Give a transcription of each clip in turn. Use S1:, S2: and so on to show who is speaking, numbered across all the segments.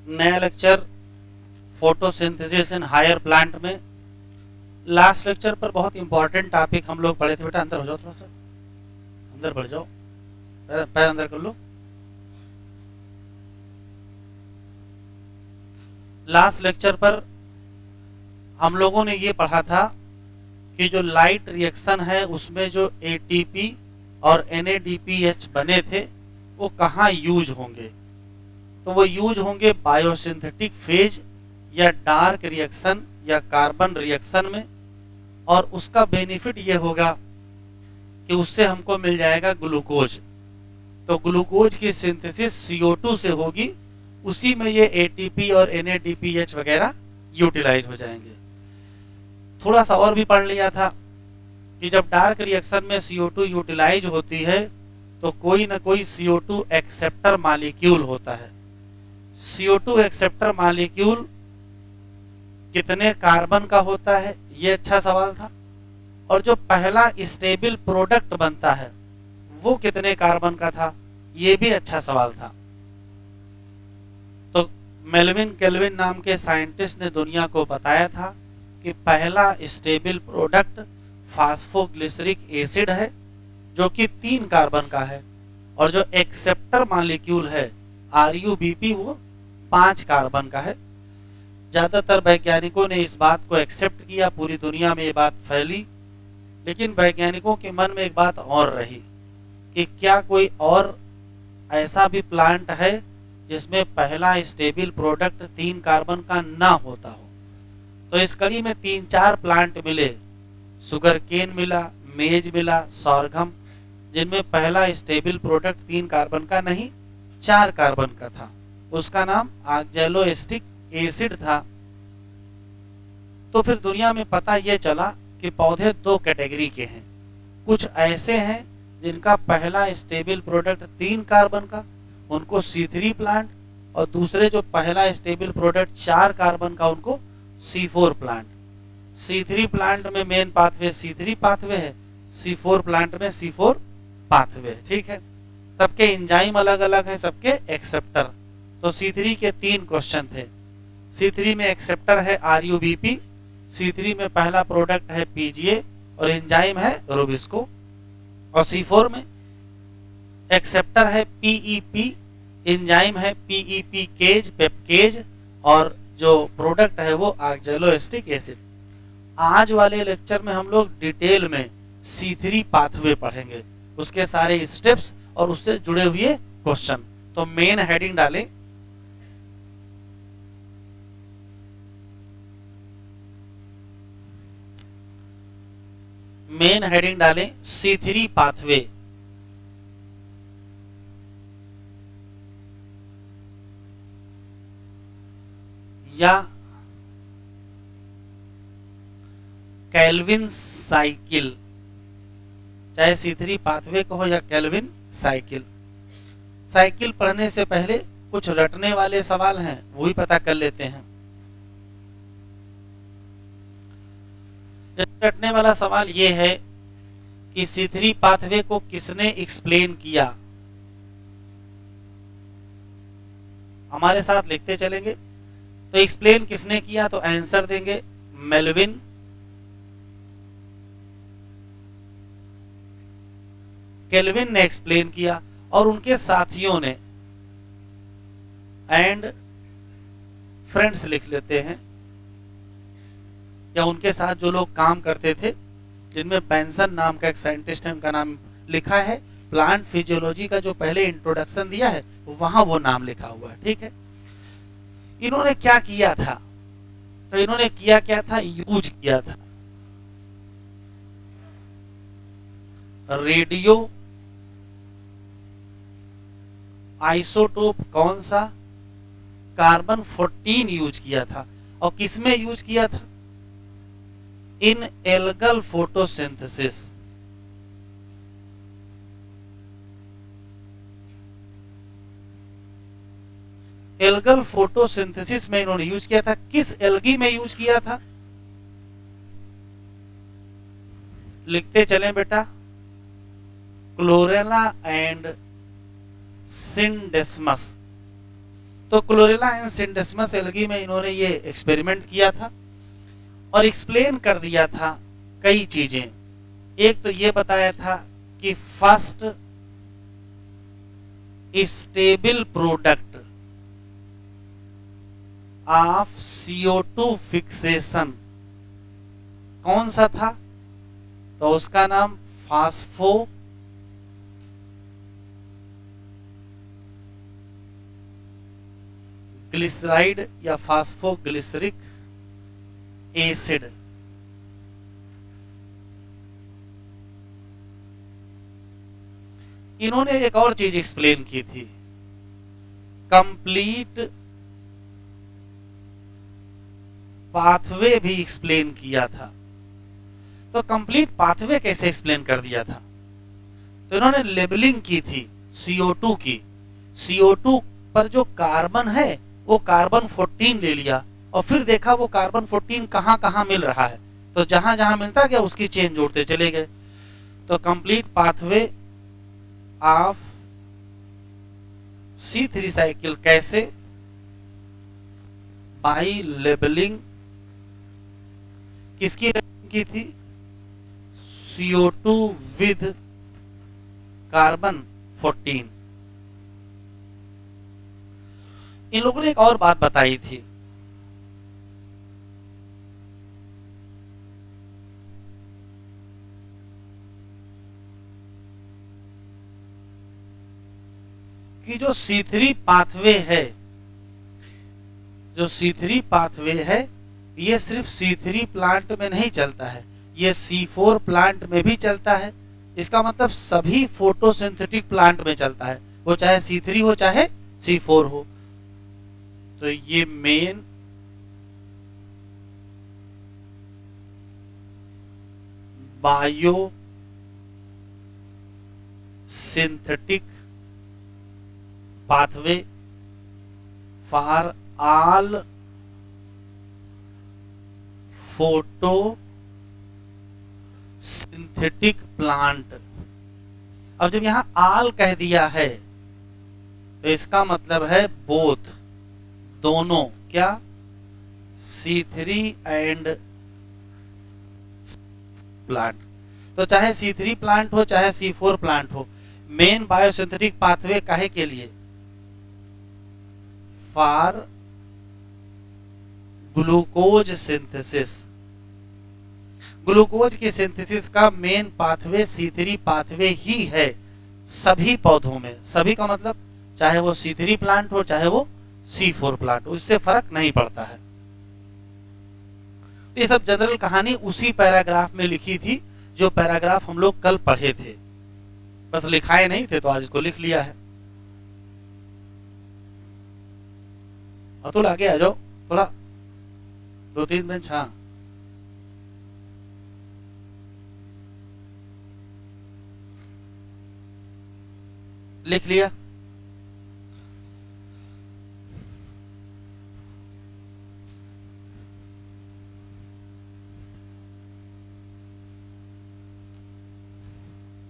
S1: नया lecture photosynthesis in higher plant में। Last lecture पर बहुत इंपॉर्टेंट टॉपिक हम लोग पढ़े थे। बेटा अंदर हो जाओ, थोड़ा सा अंदर बढ़ जाओ, पैर अंदर कर लो। लास्ट लेक्चर पर हम लोगों ने ये पढ़ा था कि जो लाइट रिएक्शन है उसमें जो एटीपी और NADPH बने थे वो कहाँ यूज होंगे। तो वो यूज होंगे बायोसिंथेटिक फेज या डार्क रिएक्शन या कार्बन रिएक्शन में। और उसका बेनिफिट ये होगा कि उससे हमको मिल जाएगा ग्लूकोज। तो ग्लूकोज की सिंथेसिस CO2 से होगी, उसी में ये ATP और NADPH वगैरह यूटिलाइज हो जाएंगे। थोड़ा सा और भी पढ़ लिया था कि जब डार्क रिएक्शन में CO2 यूटिलाइज होती है तो कोई ना कोई CO2 एक्सेप्टर मॉलिक्यूल होता है। CO2 एक्सेप्टर मॉलिक्यूल कितने कार्बन का होता है, ये अच्छा सवाल था। और जो पहला स्टेबल प्रोडक्ट बनता है वो कितने कार्बन का था, ये भी अच्छा सवाल था। तो मेल्विन केल्विन नाम के साइंटिस्ट ने दुनिया को बताया था कि पहला स्टेबल प्रोडक्ट फास्फोग्लिसरिक एसिड है जो कि 3 कार्बन का है, और जो एक्सेप्टर मॉलिक्यूल है RUBP वो 5 कार्बन का है। ज्यादातर वैज्ञानिकों ने इस बात को एक्सेप्ट किया, पूरी दुनिया में ये बात फैली। लेकिन वैज्ञानिकों के मन में एक बात और रही कि क्या कोई और ऐसा भी प्लांट है जिसमें पहला स्टेबल प्रोडक्ट 3 कार्बन का ना होता हो। तो इस कड़ी में 3-4 प्लांट मिले, सुगर केन मिला, मेज मिला, सॉर्गम, जिनमें पहला स्टेबल प्रोडक्ट 3 कार्बन का नहीं 4 कार्बन का था। उसका नाम ऑक्जेलोएस्टिक एसिड था। तो फिर दुनिया में पता यह चला कि पौधे 2 कैटेगरी के हैं। कुछ ऐसे हैं जिनका पहला स्टेबल प्रोडक्ट 3 कार्बन का, उनको C3 प्लांट, और दूसरे जो पहला स्टेबल प्रोडक्ट 4 कार्बन का उनको C4 प्लांट। C3 प्लांट में मेन पाथवे C3 पाथवे है, C4 प्लांट में C4 पाथवे है। ठीक है, सबके एंजाइम अलग अलग है, सबके एक्सेप्टर। तो C3 के 3 क्वेश्चन थे। C3 में एक्सेप्टर है RUBP, C3 में पहला प्रोडक्ट है PGA और एंजाइम है रोबिस्को, और C4 में एक्सेप्टर है PEP, एंजाइम है PEP केज पेप्केज, और जो प्रोडक्ट है वो ऑक्जेलोएस्टिक एसिड। आज वाले लेक्चर में हम लोग डिटेल में C3 पाथवे पढ़ेंगे, उसके सारे स्टेप्स और उससे जुड़े हुए क्वेश्चन। तो मेन हेडिंग डालें, मेन हेडिंग डालें C3 पाथवे। या केल्विन साइकिल, चाहे C3 पाथवे कहो या केल्विन साइकिल। साइकिल पढ़ने से पहले कुछ रटने वाले सवाल हैं, वो भी पता कर लेते हैं। रटने वाला सवाल ये है कि C3 पाथवे को किसने एक्सप्लेन किया। हमारे साथ लिखते चलेंगे। तो एक्सप्लेन किसने किया, तो आंसर देंगे मेल्विन केल्विन ने एक्सप्लेन किया, और उनके साथियों ने, एंड फ्रेंड्स लिख लेते हैं, या उनके साथ जो लोग काम करते थे, जिनमें बेंसन नाम का एक साइंटिस्ट है, उनका नाम लिखा है। प्लांट फिजियोलॉजी का जो पहले इंट्रोडक्शन दिया है वहां वो नाम लिखा हुआ है। ठीक है, इन्होंने क्या किया था, तो इन्होंने किया क्या था, यूज किया था रेडियो आइसोटोप। कौन सा, कार्बन 14 यूज किया था। और किसमें यूज किया था, इन एल्गल फोटोसिंथेसिस। एल्गल फोटोसिंथेसिस में इन्होंने यूज किया था। किस एल्गी में यूज किया था, लिखते चलें बेटा, क्लोरेला एंड सिंडेस्मस। तो क्लोरेला एंड सिंडेस्मस एल्गी में इन्होंने ये एक्सपेरिमेंट किया था और एक्सप्लेन कर दिया था कई चीजें। एक तो ये बताया था कि first stable product of CO2 fixation कौन सा था, तो उसका नाम फास्फो ग्लिसराइड या फास्फोग्लिसरिक एसिड। इन्होंने एक और चीज एक्सप्लेन की थी, कंप्लीट पाथवे भी एक्सप्लेन किया था। तो कंप्लीट पाथवे कैसे एक्सप्लेन कर दिया था, तो इन्होंने लेबलिंग की थी CO2 की। CO2 पर जो कार्बन है वो कार्बन 14 ले लिया और फिर देखा वो कार्बन 14 कहां कहां मिल रहा है, तो जहां जहां मिलता गया उसकी चेन जोड़ते चले गए। तो complete pathway of C3 cycle कैसे, बाई लेबलिंग। किसकी लेबलिंग की थी, CO2 विद कार्बन 14। इन लोगों ने एक और बात बताई थी, कि जो C3 पाथवे है, जो C3 पाथवे है ये सिर्फ C3 प्लांट में नहीं चलता है, ये C4 प्लांट में भी चलता है। इसका मतलब सभी फोटोसिंथेटिक प्लांट में चलता है, वो चाहे C3 हो चाहे C4 हो। तो ये main bio synthetic pathway for all photo synthetic plant. अब जब यहां आल कह दिया है तो इसका मतलब है बोथ, दोनों, क्या, C3 एंड प्लांट। तो चाहे C3 प्लांट हो चाहे C4 प्लांट हो, मेन बायोसिंथेटिक पाथवे काहे के लिए, फॉर ग्लूकोज सिंथेसिस। ग्लूकोज की सिंथेसिस का मेन पाथवे C3 पाथवे ही है सभी पौधों में। सभी का मतलब चाहे वो C3 प्लांट हो चाहे वो C4 प्लांट हो, इससे फर्क नहीं पड़ता है। ये सब जनरल कहानी उसी पैराग्राफ में लिखी थी जो पैराग्राफ हम लोग कल पढ़े थे, बस लिखाए नहीं थे तो आज इसको लिख लिया है। अतुल आगे आ जाओ थोड़ा, 2-3 बेंच। हाँ, लिख लिया।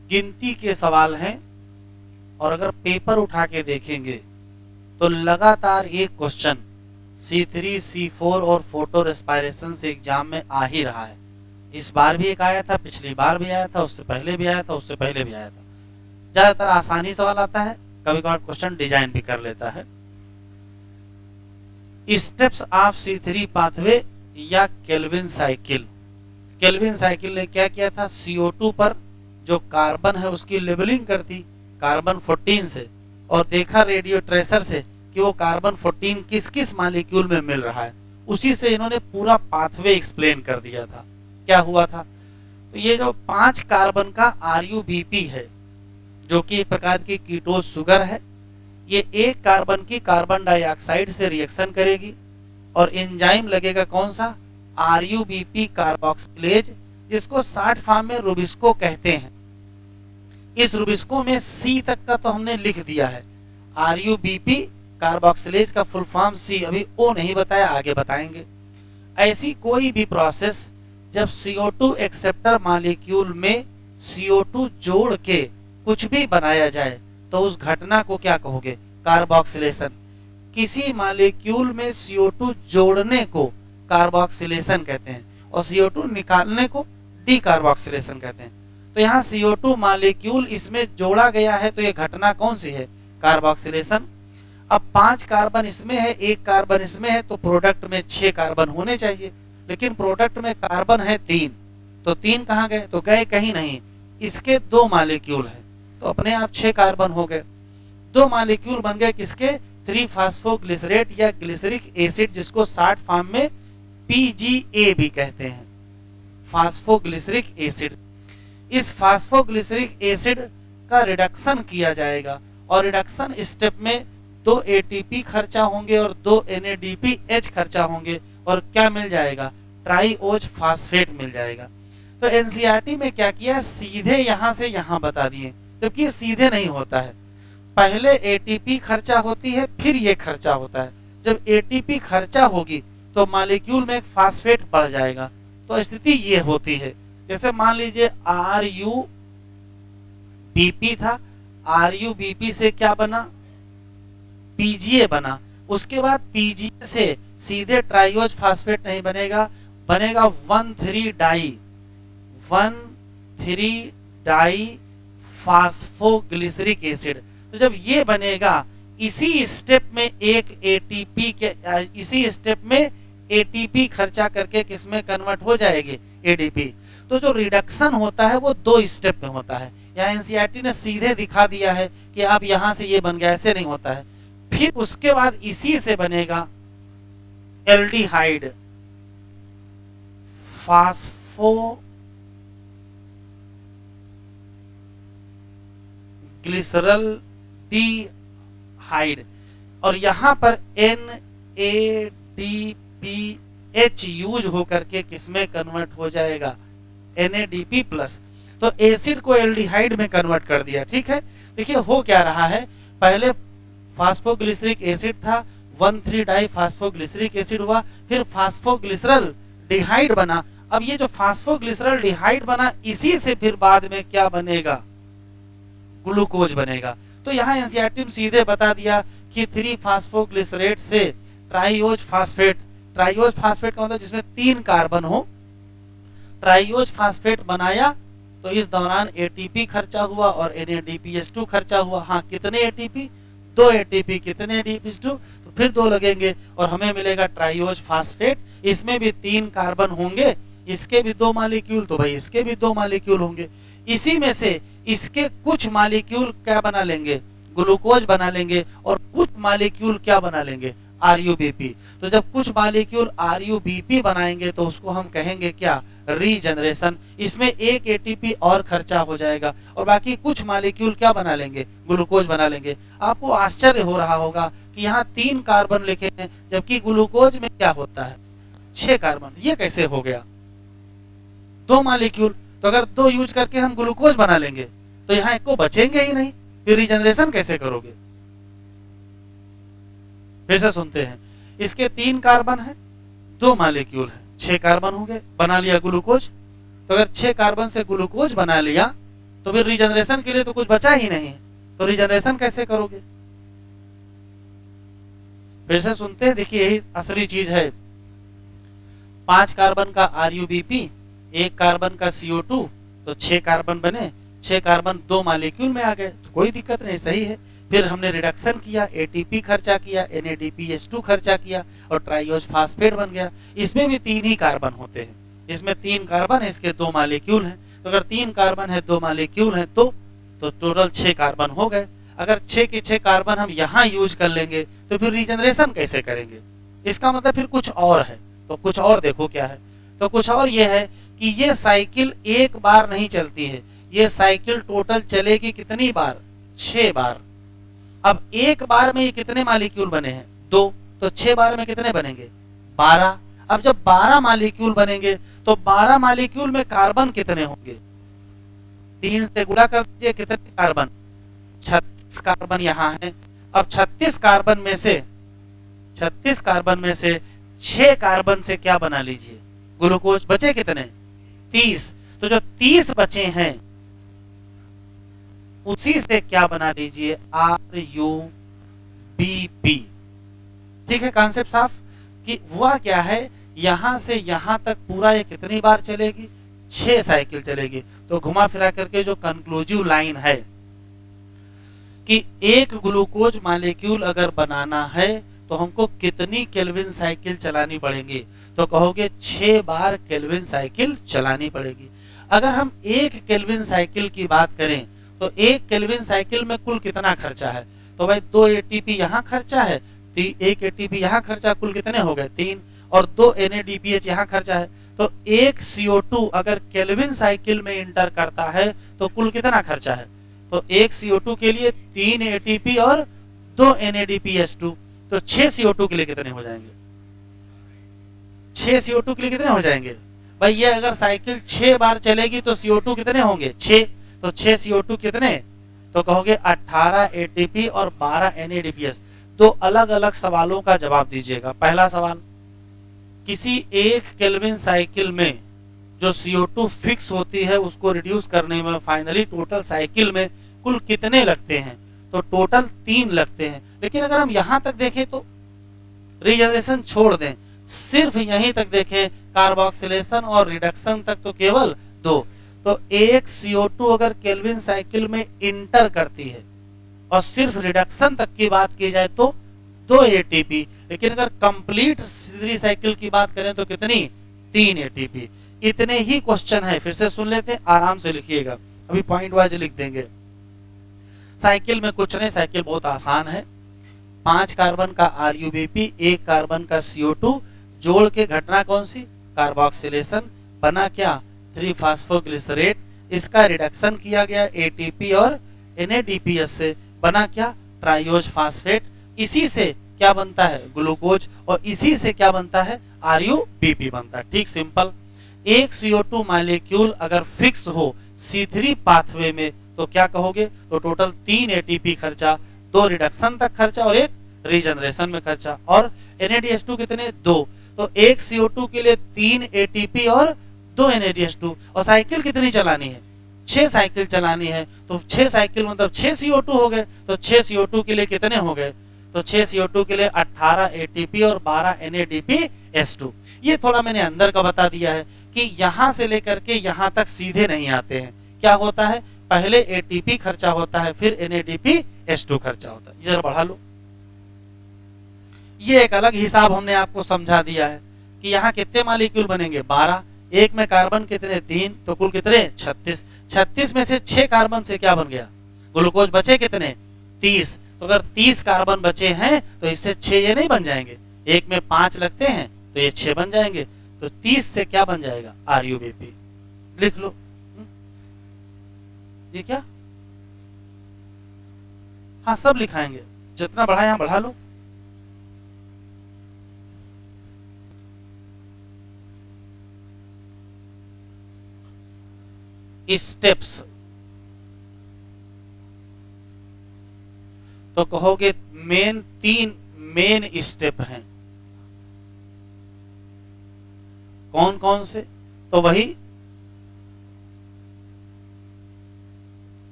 S1: गिनती के सवाल हैं और अगर पेपर उठा के देखेंगे तो लगातार एक क्वेश्चन C3 C4 और फोटो रेस्पायरेशन से एग्जाम में आ ही रहा है। इस बार भी एक आया था, पिछली बार भी आया था, उससे पहले भी आया था, उससे पहले भी आया था। ज्यादातर आसानी सवाल आता है, कभी कभार क्वेश्चन डिजाइन भी कर लेता है। स्टेप्स ऑफ C3 पाथवे या केल्विन साइकिल। केल्विन साइकिल ने क्या किया था, CO2 पर जो कार्बन है उसकी लेबलिंग कर दी कार्बन 14 से और देखा रेडियो ट्रेसर से कि वो कार्बन 14 किस किस मॉलिक्यूल में मिल रहा है। उसी से इन्होंने पूरा पाथवे एक्सप्लेन कर दिया था। क्या हुआ था, तो ये जो 5 कार्बन का RUBP है जो कि एक प्रकार की कीटोज शुगर है, ये 1 कार्बन की कार्बन डाइऑक्साइड से रिएक्शन करेगी और एंजाइम लगेगा कौन सा, RUBP कार्बोक्सिलेज, जिसको शॉर्ट फॉर्म में रुबिस्को कहते हैं। इस रुबिस्को में C तक का तो हमने लिख दिया है, RUBP कार्बोक्सिलेज का फुल फॉर्म C, अभी O नहीं बताया, आगे बताएंगे। ऐसी कोई भी प्रोसेस जब CO2 एक्सेप्टर मॉलिक्यूल में CO2 जोड़ के कुछ भी बनाया जाए तो उस घटना को क्या कहोगे, कार्बोक्सिलेशन। किसी मॉलिक्यूल में CO2 जोड़ने को कार्बोक्सिलेशन कहते हैं और CO2 निकालने को डीकार्बोक्सिलेशन कहते हैं। तो यहाँ CO2 मॉलिक्यूल इसमें जोड़ा गया है, तो ये घटना कौन सी है? कार्बोक्सिलेशन। अब 5 कार्बन इसमें है, 1 कार्बन इसमें है, तो प्रोडक्ट में 6 कार्बन होने चाहिए, लेकिन प्रोडक्ट में कार्बन है 3, तो 3 कहाँ गए? तो गए कहीं नहीं, इसके 2 मॉलिक्यूल है, तो अपने आप 6 कार्बन हो गए। 2 मॉलिक्यूल बन गए किसके? 3-फास्फोग्लिसरेट या ग्लिसरिक एसिड, जिसको शॉर्ट फॉर्म में PGA भी कहते हैं, फास्फोग्लिसरिक एसिड। इस फास्फोग्लिसरिक एसिड का रिडक्शन किया जाएगा और रिडक्शन स्टेप में 2 ATP खर्चा होंगे और 2 NADPH खर्चा होंगे और क्या मिल जाएगा? ट्राईओज फास्फेट मिल जाएगा। तो एनसीईआरटी में क्या किया? सीधे यहां से यहां बता दिए, जबकि ये सीधे नहीं होता है। पहले ATP खर्चा होती है, फिर ये खर्चा होता है। जब ATP खर्चा होगी तो मॉलिक्यूल में एक फास्फेट बढ़ जाएगा, तो स्थिति ये होती है। जैसे मान लीजिए RUBP था, RUBP से क्या बना? PGA बना। उसके बाद PGA से सीधे ट्राईओज फास्फेट नहीं बनेगा, बनेगा 1,3-डाई फास्फोग्लिसरिक एसिड। तो जब ये बनेगा, इसी स्टेप में इसी स्टेप में ATP खर्चा करके किसमें कन्वर्ट हो जाएगी? ADP। तो जो रिडक्शन होता है वो 2 स्टेप में होता है। यहाँ एनसीईआरटी ने सीधे दिखा दिया है कि आप यहां से ये बन गया, ऐसे नहीं होता है। फिर उसके बाद इसी से बनेगा एल्डिहाइड, फास्फोग्लिसरल्डिहाइड, और यहां पर NADPH यूज होकर के किसमें कन्वर्ट हो जाएगा? NADP plus. तो एसिड को एल्डिहाइड में कन्वर्ट कर दिया। ठीक है, देखिए हो क्या रहा है। पहले फास्फोग्लिसरिक एसिड था, 1,3-डाई फास्फोग्लिसरिक एसिड हुआ, फिर फास्फोग्लिसरल डिहाइड बना। अब ये जो फास्फोग्लिसरल डिहाइड बना, इसी से फिर बाद में क्या बनेगा? ग्लूकोज बनेगा। तो यहाँ एनसीईआरटी ने सीधे बता दिया कि 3-फास्फोग्लिसरेट से ट्राईओज फास्फेट, ट्राईओज फास्फेट का मतलब जिसमें 3 कार्बन हो, ट्राईओज फास्फेट बनाया, तो इस दौरान ATP खर्चा हुआ और NADPH2 खर्चा हुआ। हाँ, कितने ATP? 2 ATP। कितने ADPH2? तो फिर 2 लगेंगे और हमें मिलेगा ट्राईओज फास्फेट। इसमें भी 3 कार्बन होंगे, इसके भी 2 मॉलिक्यूल, तो भाई इसके भी 2 मॉलिक्यूल होंगे। इसी में से इसके कुछ मॉलिक्यूल क्या बना लेंगे? ग्लूकोज बना लेंगे, और कुछ मॉलिक्यूल क्या बना लेंगे? RUBP। तो जब कुछ मॉलिक्यूल RUBP बनाएंगे तो उसको हम कहेंगे क्या? रीजनरेशन। इसमें 1 ATP और खर्चा हो जाएगा और बाकी कुछ मॉलिक्यूल क्या बना लेंगे? ग्लूकोज बना लेंगे। आपको आश्चर्य हो रहा होगा कि यहाँ 3 कार्बन लिखे हैं, जबकि ग्लूकोज में क्या होता है? 6 कार्बन। ये कैसे हो गया? 2 मॉलिक्यूल, तो अगर 2 यूज करके हम ग्लूकोज बना लेंगे तो यहाँ एक को बचेंगे ही नहीं, फिर रीजनरेशन कैसे करोगे? फिर से सुनते हैं। इसके 3 कार्बन है, 2 मॉलिक्यूल है, 6 कार्बन हो गए, बना लिया ग्लूकोज। तो अगर 6 कार्बन से ग्लूकोज बना लिया तो फिर रीजनरेशन के लिए तो कुछ बचा ही नहीं, तो रीजनरेशन कैसे करोगे? फिर से सुनते हैं, देखिए यही असली चीज है। 5 कार्बन का RUBP, 1 कार्बन का CO2, तो 6 कार्बन बने, 6 कार्बन 2 मॉलिक्यूल में आ गए, तो कोई दिक्कत नहीं, सही है। फिर हमने रिडक्शन किया, ATP खर्चा किया, NADPH2 खर्चा किया और ट्राईओज फास्फेट बन गया। इसमें भी 3 ही कार्बन होते हैं, इसमें 3 कार्बन है, इसके 2 मॉलिक्यूल हैं। तो अगर 3 कार्बन है, 2 मॉलिक्यूल हैं, तो टोटल 6 कार्बन हो गए। अगर 6 के 6 कार्बन हम यहाँ यूज कर लेंगे तो फिर रीजनरेशन कैसे करेंगे? इसका मतलब फिर कुछ और है। तो कुछ और देखो क्या है। तो कुछ और ये है कि ये साइकिल एक बार नहीं चलती है, ये साइकिल टोटल चलेगी कितनी बार? 6 बार। अब एक बार में ये कितने मॉलिक्यूल बने हैं? 2। तो 6 बार में कितने बनेंगे? 12। अब जब 12 मॉलिक्यूल बनेंगे तो 12 मॉलिक्यूल में कार्बन कितने होंगे? 3 से गुणा कर दीजिए, कितने कार्बन? 36 कार्बन यहाँ है। अब 36 कार्बन में से 6 कार्बन से क्या बना लीजिए? ग्लूकोज। बचे कितने? 30। तो जो 30 बचे हैं उसी से क्या बना लीजिए? RUBP। ठीक है, कॉन्सेप्ट साफ कि हुआ क्या है, यहां से यहां तक पूरा ये कितनी बार चलेगी, 6 साइकिल चलेगी। तो घुमा फिरा करके जो कंक्लूसिव लाइन है कि एक ग्लूकोज मॉलिक्यूल अगर बनाना है तो हमको कितनी केल्विन साइकिल चलानी पड़ेगी, तो कहोगे 6 बार केल्विन साइकिल चलानी पड़ेगी। अगर हम एक केल्विन साइकिल की बात करें तो एक केल्विन साइकिल में कुल कितना खर्चा है, तो भाई 2 एटीपी यहाँ खर्चा है, 1 एटीपी यहाँ खर्चा, कुल कितने हो गए 3, और 2 NADPH यहाँ खर्चा है। तो एक CO2 अगर केल्विन साइकिल में इंटर करता है तो कुल कितना खर्चा है, तो एक CO2 के लिए 3 ATP और 2 NADPH2, तो 6 CO2 के लिए कितने हो जाएंगे, 6 CO2 के लिए कितने हो जाएंगे भाई, ये अगर साइकिल 6 बार चलेगी तो CO2 कितने होंगे 6, तो 6 CO2 कितने, तो कहोगे 18 ATP और 12 NADPH। दो अलग अलग सवालों का जवाब दीजिएगा। पहला सवाल, किसी एक केल्विन साइकिल में जो CO2 फिक्स होती है उसको रिड्यूस करने में फाइनली टोटल साइकिल में कुल कितने लगते हैं, तो टोटल 3 लगते हैं। लेकिन अगर हम यहां तक देखें तो रीजनरेशन छोड़ दें, सिर्फ यहीं तक देखें कार्बोक्सिलेशन और रिडक्शन तक तो केवल 2। तो एक CO2 अगर केल्विन साइकिल में इंटर करती है और सिर्फ रिडक्शन तक की बात की जाए तो 2 ATP, लेकिन अगर कंप्लीट सीधी साइकिल की बात करें तो कितनी 3 ATP। इतने ही क्वेश्चन है, फिर से सुन लेते हैं, आराम से लिखिएगा, अभी पॉइंट वाइज लिख देंगे। साइकिल में कुछ नहीं, साइकिल बहुत आसान है, 5 कार्बन का RUBP, 1 कार्बन का CO2 जोड़ के घटना कौन सी, कार्बोक्सिलेशन, बना क्या 3-फॉस्फोग्लिसरेट, इसका रिडक्शन किया गया ATP और NADPH से, बना क्या ट्राइयोज फास्फेट, इसी से क्या बनता है ग्लूकोज, और इसी से क्या बनता है RUBP बनता है। ठीक सिंपल। एक CO2 मॉलिक्यूल अगर फिक्स हो C3 पाथवे में तो क्या कहोगे, तो टोटल 3 ATP खर्चा, 2 रिडक्शन तक खर्चा और 1 रीजनरेशन में खर्चा, और NADH2 कितने 2, तो एक CO2 के लिए 3 ATP और 2 NADH2, और साइकिल कितनी चलानी है 6 साइकिल चलानी है, तो 6 साइकिल मतलब 6 CO2 हो गए, तो 6 CO2 के लिए कितने हो गए, तो 6 CO2 के लिए 18 ATP और 12 NADPH2। ये थोड़ा मैंने अंदर का बता दिया है कि यहां से लेकर के यहां तक सीधे नहीं आते हैं, क्या होता है पहले ATP खर्चा होता है फिर NADPH2 खर्चा होता है। जरा बढ़ा लो, ये एक अलग हिसाब हमने आपको समझा दिया है कि यहाँ कितने मॉलिक्यूल बनेंगे 12, एक में कार्बन कितने 3, तो कुल कितने 36, 36 में से 6 कार्बन से क्या बन गया ग्लूकोज, बचे कितने 30, तो अगर 30 कार्बन बचे हैं तो इससे 6 ये नहीं बन जाएंगे, एक में 5 लगते हैं तो ये 6 बन जाएंगे, तो 30 से क्या बन जाएगा RUBP, लिख लो। ये क्या, हाँ सब लिखाएंगे, जितना बढ़ा यहां बढ़ा लो। स्टेप्स तो कहोगे मेन 3 मेन स्टेप हैं, कौन कौन से, तो वही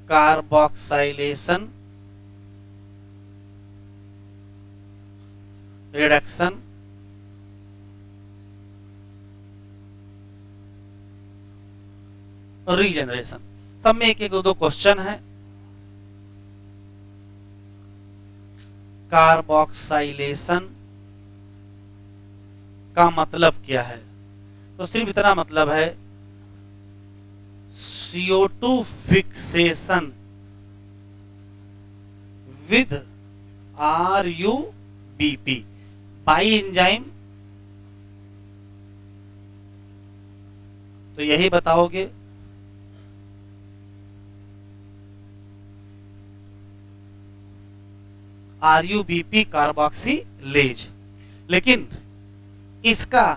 S1: कार्बोक्सिलेशन, रिडक्शन, रीजनरेशन। सब में एक एक दो क्वेश्चन है। कार्बोक्सिलेशन का मतलब क्या है, तो सिर्फ इतना मतलब है CO2 fixation with RUBP by enzyme, तो यही बताओगे। RUBP कार्बोक्सिलेज, लेकिन इसका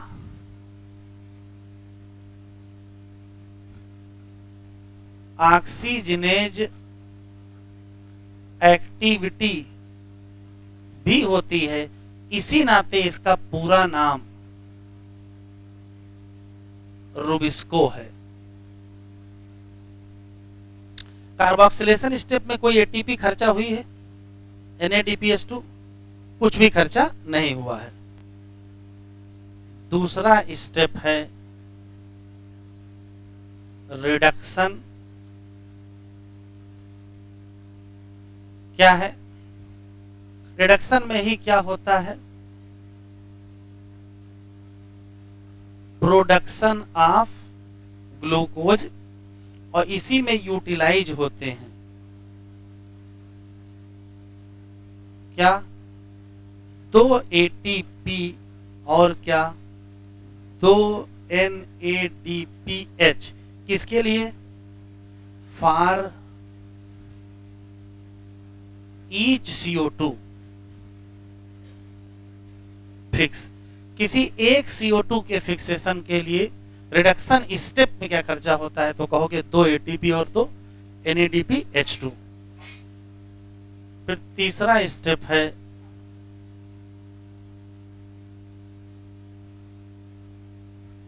S1: ऑक्सीजनेज एक्टिविटी भी होती है, इसी नाते इसका पूरा नाम रुबिस्को है। कार्बोक्सिलेशन स्टेप में कोई ATP खर्चा हुई है NADPH2, कुछ भी खर्चा नहीं हुआ है। दूसरा स्टेप है रिडक्शन। क्या है? रिडक्शन में ही क्या होता है? प्रोडक्शन ऑफ ग्लूकोज, और इसी में यूटिलाइज होते हैं क्या? 2 एटीपी और क्या? 2 NADPH। किसके लिए? For each CO2 fix. किसी एक CO2 के फिक्सेशन के लिए रिडक्शन स्टेप में क्या खर्चा होता है? तो कहोगे 2 ATP और 2 NADPH2। फिर तीसरा स्टेप है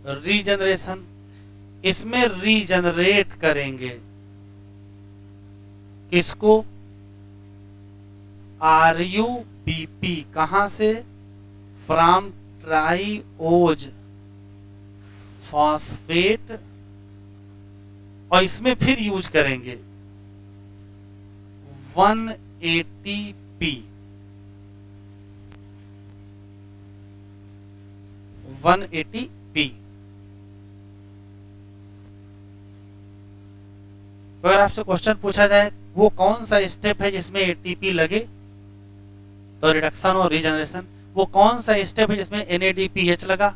S1: रीजनरेशन। इसमें रीजनरेट करेंगे किसको? RUBP। कहां से? फ्रॉम ट्राइओज फॉस्फेट, और इसमें फिर यूज करेंगे 180P। 180P। तो अगर आपसे क्वेश्चन पूछा जाए वो कौन सा स्टेप है जिसमें ATP लगे, तो रिडक्शन और रीजनरेशन। वो कौन सा स्टेप है जिसमें NADPH लगा?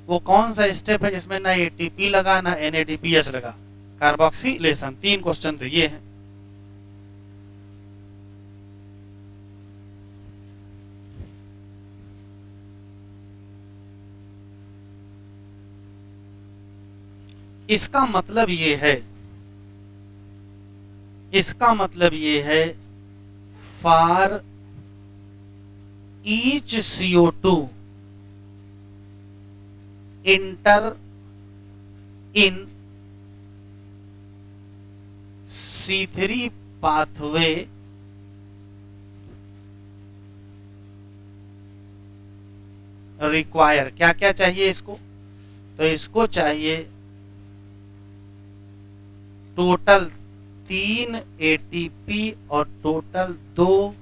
S1: वो कौन सा स्टेप है जिसमें ना ATP लगा ना NADPH लगा? कार्बोक्सिलेशन। 3 क्वेश्चन तो ये हैं। इसका मतलब ये है for each CO2 inter in C3 pathway require. क्या क्या चाहिए इसको? तो इसको चाहिए टोटल 3 ATP और टोटल 2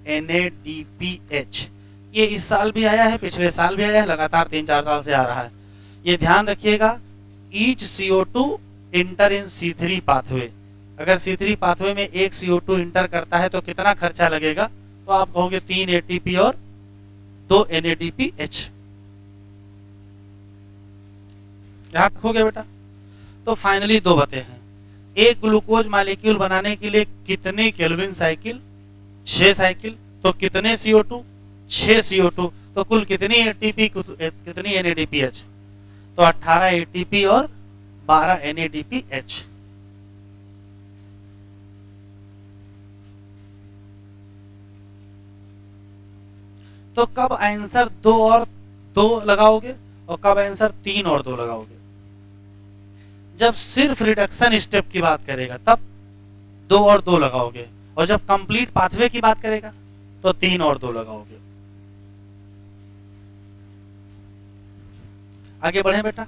S1: NADPH। ये इस साल भी आया है, पिछले साल भी आया है, लगातार 3-4 साल से आ रहा है। ये ध्यान रखिएगा, ईच CO2 इंटर इन C3 पाथवे। अगर C3 पाथवे में एक CO2 इंटर करता है तो कितना खर्चा लगेगा? तो आप कहोगे 3 ATP और 2 NADPH। याद रखोगे बेटा? तो फाइनली 2 बातें हैं। एक ग्लूकोज मॉलिक्यूल बनाने के लिए कितने केल्विन साइकिल? 6 साइकिल। तो कितने CO2? 6 CO2। तो कुल कितनी ATP, कितनी NADPH? तो 18 ATP और 12 NADPH। तो कब आंसर 2 और 2 लगाओगे और कब आंसर 3 और 2 लगाओगे? जब सिर्फ रिडक्शन स्टेप की बात करेगा तब 2 और 2 लगाओगे, और जब कंप्लीट पाथवे की बात करेगा तो 3 और 2 लगाओगे। आगे बढ़े बेटा।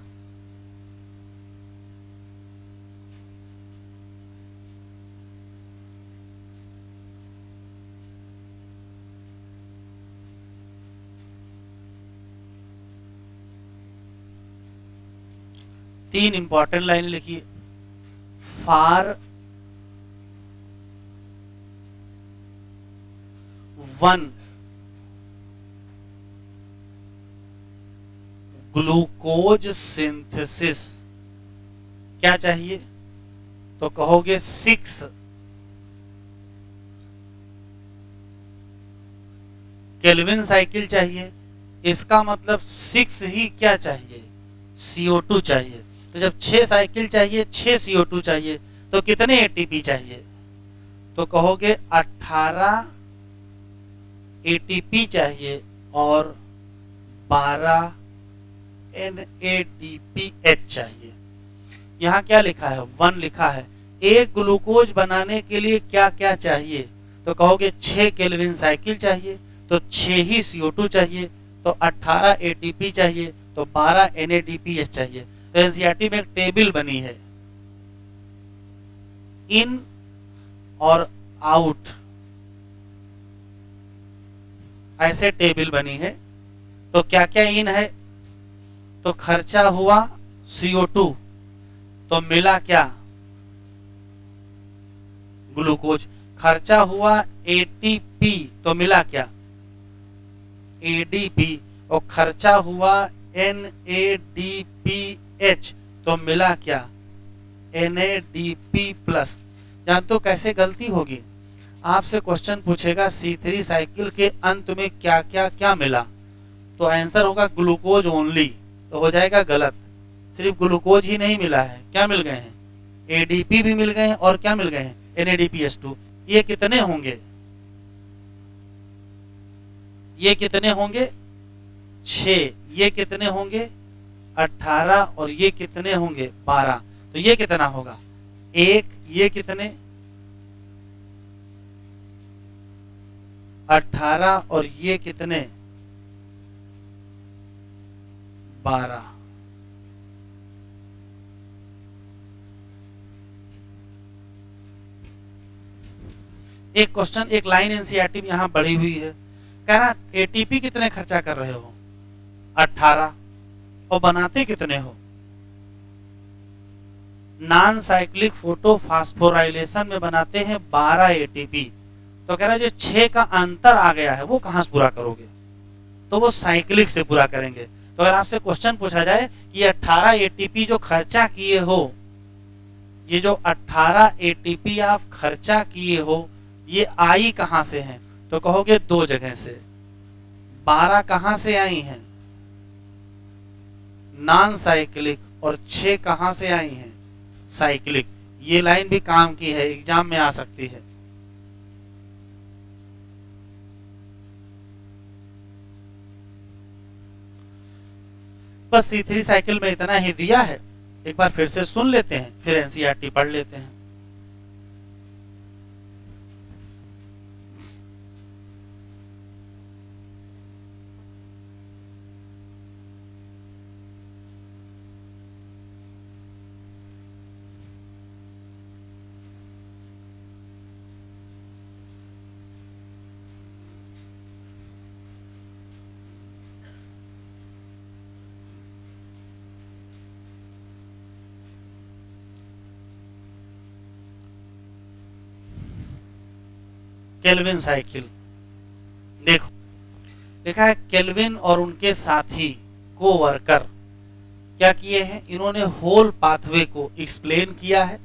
S1: तीन इंपॉर्टेंट लाइन लिखिए। फॉर 1 ग्लूकोज सिंथेसिस क्या चाहिए? तो कहोगे 6 केल्विन साइकिल चाहिए। इसका मतलब 6 ही क्या चाहिए? CO2 चाहिए। तो जब 6 साइकिल चाहिए, 6 CO2 चाहिए, तो कितने ATP चाहिए? तो कहोगे 18 ATP चाहिए और 12 NADPH चाहिए। यहाँ क्या लिखा है? 1 लिखा है। एक ग्लूकोज बनाने के लिए क्या क्या चाहिए? तो कहोगे 6 केल्विन साइकिल चाहिए तो 6 ही CO2 चाहिए, तो 18 ATP चाहिए, तो 12 NADPH चाहिए। तो एनसीईआरटी में एक टेबल बनी है, इन और आउट ऐसे टेबल बनी है। तो क्या क्या इन है, तो खर्चा हुआ CO2 तो मिला क्या, ग्लूकोज। खर्चा हुआ ATP तो मिला क्या, ADP। और खर्चा हुआ NADPH तो मिला क्या, NADP+। जानते हो कैसे गलती होगी, आपसे क्वेश्चन पूछेगा C3 साइकिल के अंत में क्या क्या क्या मिला, तो आंसर होगा ग्लूकोज ओनली, तो हो जाएगा गलत। सिर्फ ग्लूकोज ही नहीं मिला है, क्या मिल गए हैं, ADP भी मिल गए हैं और क्या मिल गए हैं, NADPH2। ये कितने होंगे, ये कितने होंगे 6, ये कितने होंगे 18 और ये कितने होंगे 12। तो ये कितना होगा 1, ये कितने 18 और ये कितने 12। एक क्वेश्चन, एक लाइन एनसीईआरटी में यहां बढ़ी हुई है, कह रहा एटीपी कितने खर्चा कर रहे हो 18, और बनाते कितने हो, नॉन साइक्लिक फोटोफॉस्फोराइलेशन में बनाते हैं 12 एटीपी। तो कह रहा है जो 6 का अंतर आ गया है वो कहां से पूरा करोगे, तो वो साइक्लिक से पूरा करेंगे। तो अगर आपसे क्वेश्चन पूछा जाए कि 18 एटीपी जो खर्चा किए हो, ये जो 18 एटीपी आप खर्चा किए हो ये आई कहां से हैं, तो कहोगे 2 जगह से। 12 कहां से आई हैं, नॉन साइक्लिक, और 6 कहां से आई हैं, साइक्लिक। ये लाइन भी काम की है, एग्जाम में आ सकती है। बस C3 साइकिल में इतना ही दिया है, एक बार फिर से सुन लेते हैं, फिर एनसीईआरटी पढ़ लेते हैं। केल्विन साइकिल देखो, लिखा है केल्विन और उनके साथी को वर्कर क्या किए हैं, इन्होंने होल पाथवे को एक्सप्लेन किया है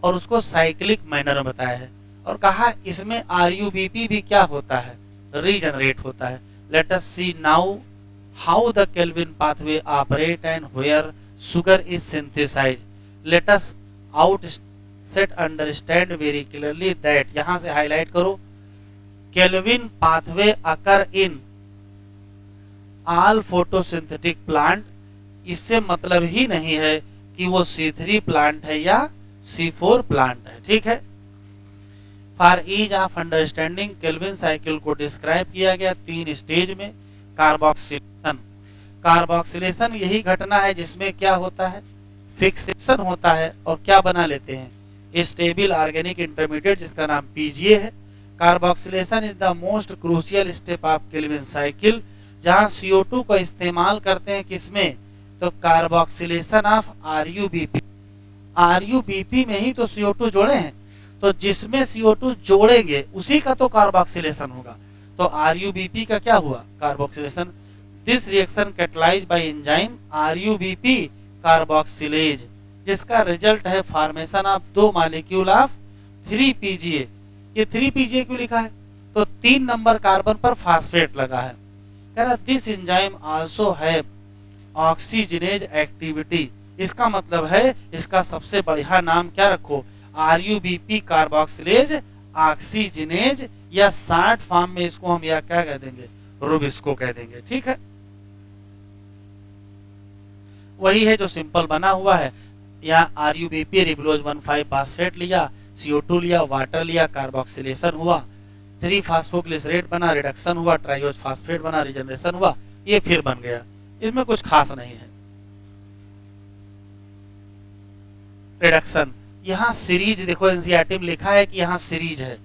S1: और उसको साइक्लिक मैनर में बताया है, और कहा इसमें RUBP भी क्या होता है, रीजनरेट होता है। Let us see now how the Calvin pathway operate and where sugar is synthesize. Let us out set understand very clearly that, यहां से हाईलाइट करो, Calvin pathway occur in all photosynthetic plant. इससे मतलब ही नहीं है कि वो C3 प्लांट है या C4 प्लांट है, ठीक है। For ease of understanding Calvin cycle को डिस्क्राइब किया गया 3 स्टेज में। कार्बोक्सिलेशन, कार्बोक्सिलेशन यही घटना है जिसमें क्या होता है, फिक्सेशन होता है और क्या बना लेते हैं, स्टेबल ऑर्गेनिक इंटरमीडिएट जिसका नाम PGA है। Carboxylation is the most crucial step of Calvin cycle, जहां CO2 का इस्तेमाल करते हैं किसमें, तो कार्बोक्सिलेशन ऑफ RUBP। RUBP में ही तो CO2 जोड़े हैं, तो जिसमें CO2 जोड़ेंगे उसी का तो कार्बोक्सिलेशन होगा। तो RUBP का क्या हुआ, carboxylation. This reaction catalysed bye enzyme RUBP carboxylase, जिसका रिजल्ट है formation of 2 molecule of 3 PGA। ये 3 PGA क्यों लिखा है, तो 3 नंबर कार्बन पर फास्फेट लगा है। कह रहा this enzyme also have oxygenase activity, इसका मतलब है इसका सबसे बढ़िया नाम क्या रखो, RUBP कार्बोक्सिलेज ऑक्सीजनेज, या शॉर्ट फॉर्म में इसको हम या क्या कह देंगे, रुबिस्को कह देंगे, ठीक है। वही है जो सिंपल बना हुआ है, यहाँ RUBP रिबुलोज 1,5 फास्फेट लिया, CO2 लिया, वाटर लिया, कार्बोक्सिलेशन हुआ। 3 फास्फोग्लिसरेट बना, रिडक्शन हुआ, ट्राइओज फास्फेट बना, रिजनरेशन हुआ, ये फिर बन गया। इसमें कुछ खास नहीं है। रिडक्शन, यहाँ सीरीज देखो, एनसीईआरटी में लिखा है कि यहाँ सीरीज है,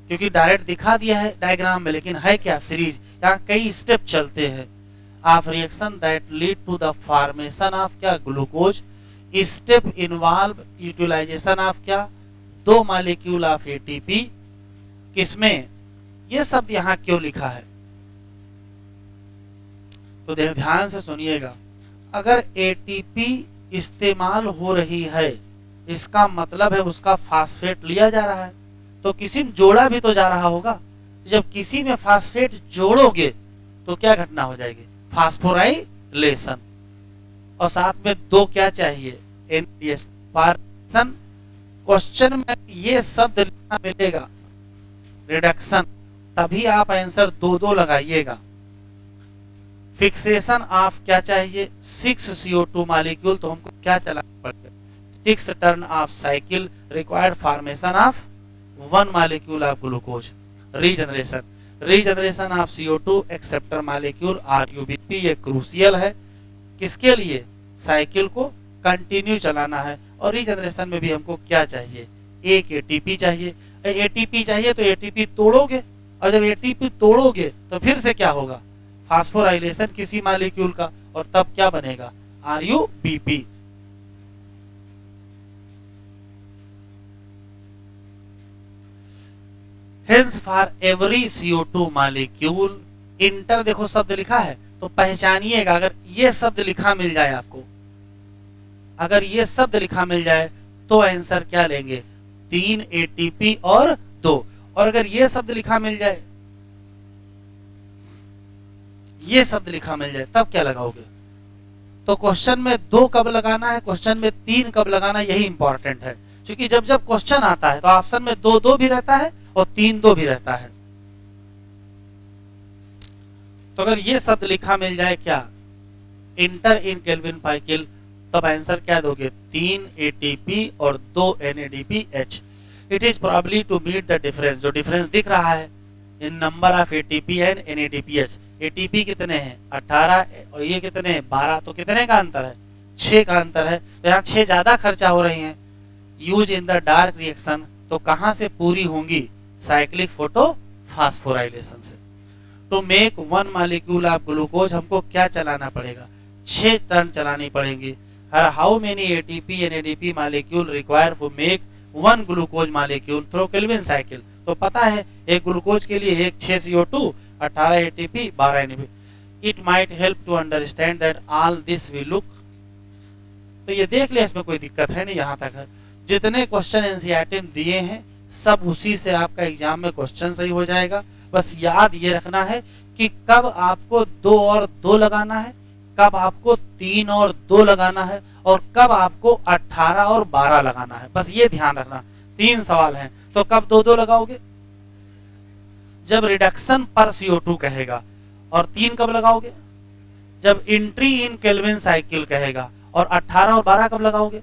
S1: क्योंकि डायरेक्ट दिखा दिया है डायग्राम में, लेकिन है क्या सीरीज। यहाँ कई स्टेप चलते हैं। Of reaction that lead to the formation of क्या, glucose. Step involve utilization of क्या, 2 मॉलिक्यूल ऑफ एटीपी। किसमें, ये शब्द यहाँ क्यों लिखा है, तो ध्यान से सुनिएगा। अगर एटीपी इस्तेमाल हो रही है, इसका मतलब है उसका फास्फेट लिया जा रहा है, तो किसी में जोड़ा भी तो जा रहा होगा। जब किसी में फास्फेट जोड़ोगे तो क्या घटना हो जाएगी, फास्फोराइलेशन। और साथ में 2 क्या चाहिए, क्वेश्चन में ये शब्द लिखना मिलेगा, रिडक्शन, तभी आप आंसर 2-2 लगाइएगा। फिक्सेशन ऑफ क्या चाहिए, 6 CO2 मॉलिक्यूल, तो हमको क्या चलाना पड़ेगा, 6 turn off cycle required formation of 1 molecule of glucose. Regeneration, regeneration of CO2 acceptor molecule RUBP, ये क्रूशियल है। किसके लिए, साइकिल को कंटिन्यू चलाना है। और रीजनरेशन में भी हमको क्या चाहिए, एक एटीपी चाहिए। एटीपी चाहिए तो एटीपी तोड़ोगे, और जब एटीपी तोड़ोगे तो फिर से क्या होगा, फास्फोराइलेशन किसी मॉलिक्यूल का, और तब क्या बनेगा, RUBP। Hence for every CO2 molecule, inter देखो शब्द लिखा है तो पहचानिएगा। अगर ये शब्द लिखा मिल जाए आपको, अगर ये शब्द लिखा मिल जाए तो आंसर क्या लेंगे, 3 एटीपी और 2। और अगर ये शब्द लिखा मिल जाए, ये शब्द लिखा मिल जाए, तब क्या लगाओगे। तो क्वेश्चन में 2 कब लगाना है, क्वेश्चन में 3 कब लगाना, यही इंपॉर्टेंट है। क्योंकि जब जब क्वेश्चन आता है तो ऑप्शन में 2-2 भी रहता है और 3-2 भी रहता है। तो अगर ये शब्द लिखा मिल जाए क्या, इंटर इन केल्विन साइकिल, तब आंसर क्या दोगे, 3 एटीपी और 2 NADPH। It is probably to meet the difference, जो डिफरेंस दिख रहा है in number of ATP and NADPH। ATP कितने हैं, 18, और ये कितने हैं, 12, तो कितने का अंतर है, 6 का अंतर है। तो यहाँ 6 ज्यादा खर्चा हो रही हैं। Use in the dark reaction, तो कहां से पूरी होंगी, साइक्लिक फोटोफॉस्फोराइलेशन से। To make 1 molecule of glucose, हमको क्या चलाना पड़ेगा, 6 टर्न चलानी पड़ेंगी। How many ATP NADP molecule require to make 1 glucose molecule through Calvin cycle. तो पता है एक ग्लूकोज के लिए एक 6 CO2, 18 ATP, 12 NADP। It might help to understand that all this will look, तो ये देख ले, इसमें कोई दिक्कत है नहीं। यहाँ तक है, जितने क्वेश्चन एनसीईआरटी में दिए हैं सब उसी से आपका एग्जाम में क्वेश्चन सही हो जाएगा। बस याद ये रखना है कि कब आपको 2 और 2 लगाना है, कब आपको 3 और 2 लगाना है, और कब आपको 18 और 12 लगाना है। बस ये ध्यान रखना। 3 सवाल हैं, तो कब 2-2 लगाओगे, जब रिडक्शन पर CO2 कहेगा। और 3 कब लगाओगे, जब एंट्री इन केल्विन साइकिल कहेगा। और 18 और 12 कब लगाओगे,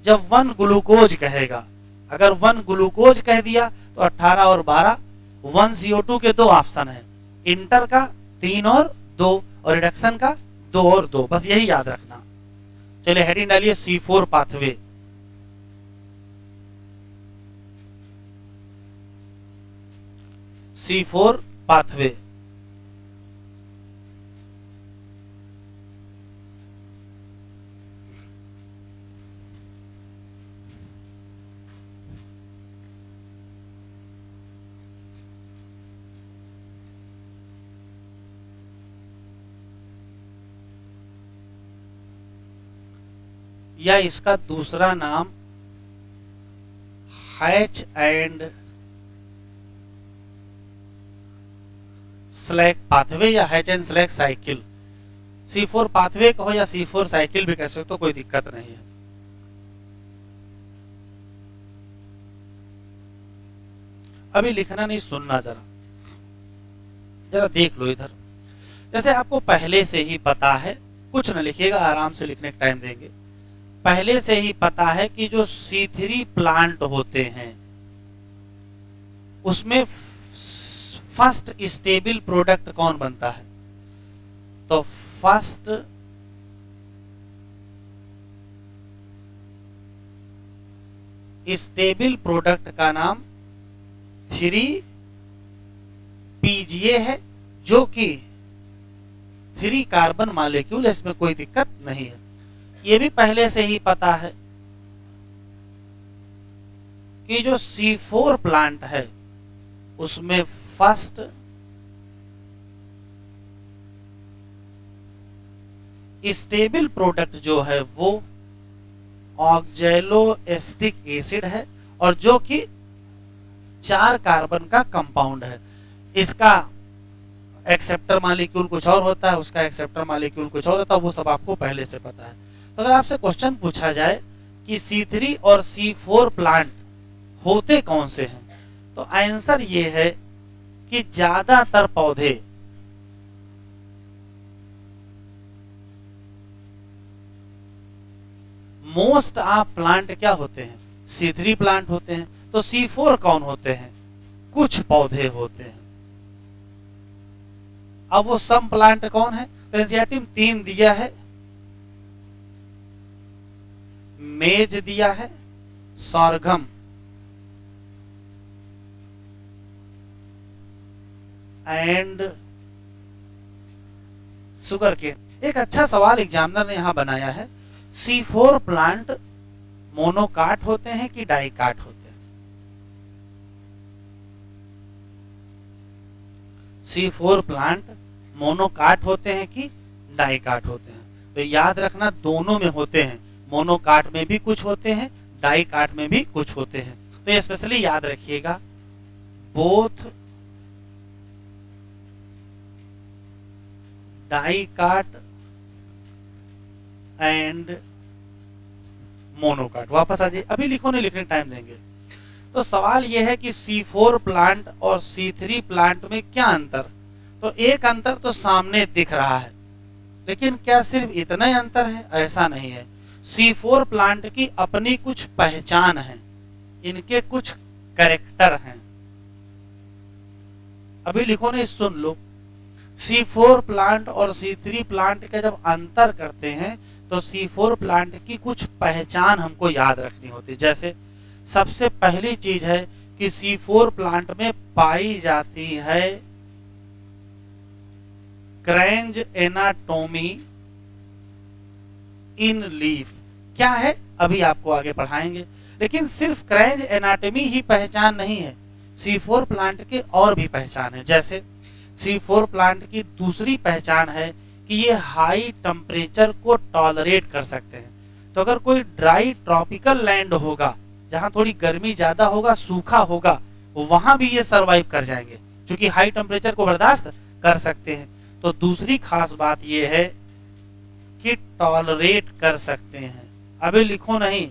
S1: जब 1 ग्लूकोज कहेगा। अगर 1 ग्लूकोज कह दिया तो 18 और 12, 1 CO2 के 2 ऑप्शन है, इंटर का 3 और 2 और रिडक्शन का 2 और 2। बस यही याद रखना। चलिए हेडिंग डालिए C4 पाथवे। C4 पाथवे, या इसका दूसरा नाम हैच एंड स्लैक पाथवे या hatch and slack cycle. C4 pathway कहो या C4 साइकिल भी कह सकते हो, कोई दिक्कत नहीं है। अभी लिखना नहीं, सुनना जरा, जरा देख लो इधर। जैसे आपको पहले से ही पता है, कुछ न लिखिएगा, आराम से लिखने का टाइम देंगे। पहले से ही पता है कि जो C3 प्लांट होते हैं उसमें फर्स्ट स्टेबल प्रोडक्ट कौन बनता है? तो फर्स्ट स्टेबल प्रोडक्ट का नाम 3PGA है, जो कि 3 कार्बन मॉलिक्यूल, इसमें कोई दिक्कत नहीं है। ये भी पहले से ही पता है कि जो C4 प्लांट है उसमें फर्स्ट स्टेबल प्रोडक्ट जो है वो ऑक्जेलोएसिटिक एसिड है, और जो कि 4 कार्बन का कंपाउंड है। इसका एक्सेप्टर मॉलिक्यूल कुछ और होता है, उसका एक्सेप्टर मॉलिक्यूल कुछ और होता है, वो सब आपको पहले से पता है। तो अगर आपसे क्वेश्चन पूछा जाए कि C3 और C4 प्लांट होते कौन से हैं, तो आंसर ये है कि ज्यादातर पौधे मोस्ट ऑफ प्लांट क्या होते हैं? C3 प्लांट होते हैं। तो C4 कौन होते हैं? कुछ पौधे होते हैं। अब वो सम प्लांट कौन है? तो एनसीईआरटी में 3 दिया है, मेज दिया है, सोरघम एंड शुगर केन। एक अच्छा सवाल एग्जामिनर ने यहां बनाया है, C4 प्लांट मोनोकाट होते हैं कि डाइकाट होते हैं? C4 प्लांट मोनोकाट होते हैं कि डाइकाट होते हैं? तो याद रखना दोनों में होते हैं, मोनोकाट में भी कुछ होते हैं, डाइकाट में भी कुछ होते हैं। तो ये स्पेशली याद रखिएगा, बोथ डाइकाट एंड मोनोकाट। वापस आ जाइए, अभी लिखो नहीं, लिखने टाइम देंगे। तो सवाल यह है कि C4 प्लांट और C3 प्लांट में क्या अंतर? तो एक अंतर तो सामने दिख रहा है, लेकिन क्या सिर्फ इतना ही अंतर है? ऐसा नहीं है। C4 प्लांट की अपनी कुछ पहचान है, इनके कुछ कैरेक्टर हैं। अभी लिखो नहीं, सुन लो। C4 प्लांट और C3 प्लांट का जब अंतर करते हैं तो C4 प्लांट की कुछ पहचान हमको याद रखनी होती है। जैसे सबसे पहली चीज है कि C4 प्लांट में पाई जाती है क्रैंज एनाटोमी इन लीफ। क्या है अभी आपको आगे पढ़ाएंगे, लेकिन सिर्फ क्रैंज एनाटोमी ही पहचान नहीं है, C4 प्लांट के और भी पहचान है। जैसे C4 प्लांट की दूसरी पहचान है कि ये हाई टेम्परेचर को टॉलरेट कर सकते हैं। तो अगर कोई ड्राई ट्रॉपिकल लैंड होगा जहां थोड़ी गर्मी ज्यादा होगा, सूखा होगा, वहां भी ये सरवाइव कर जाएंगे, क्योंकि हाई टेम्परेचर को बर्दाश्त कर सकते हैं। तो दूसरी खास बात यह है कि टॉलरेट कर सकते हैं। अभी लिखो नहीं,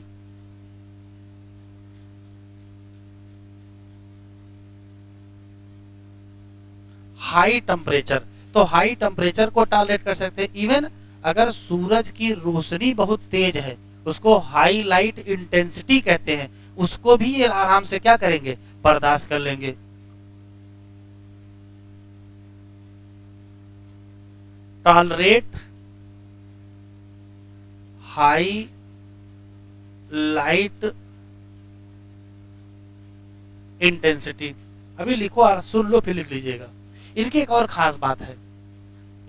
S1: हाई टेम्परेचर, तो हाई टेम्परेचर को टॉलरेट कर सकते हैं। इवन अगर सूरज की रोशनी बहुत तेज है, उसको हाई लाइट इंटेंसिटी कहते हैं, उसको भी ये आराम से क्या करेंगे? बर्दाश्त कर लेंगे। Tolerate high light intensity. अभी लिखो और सुन लो, फिर लिख लीजिएगा। इनकी एक और खास बात है,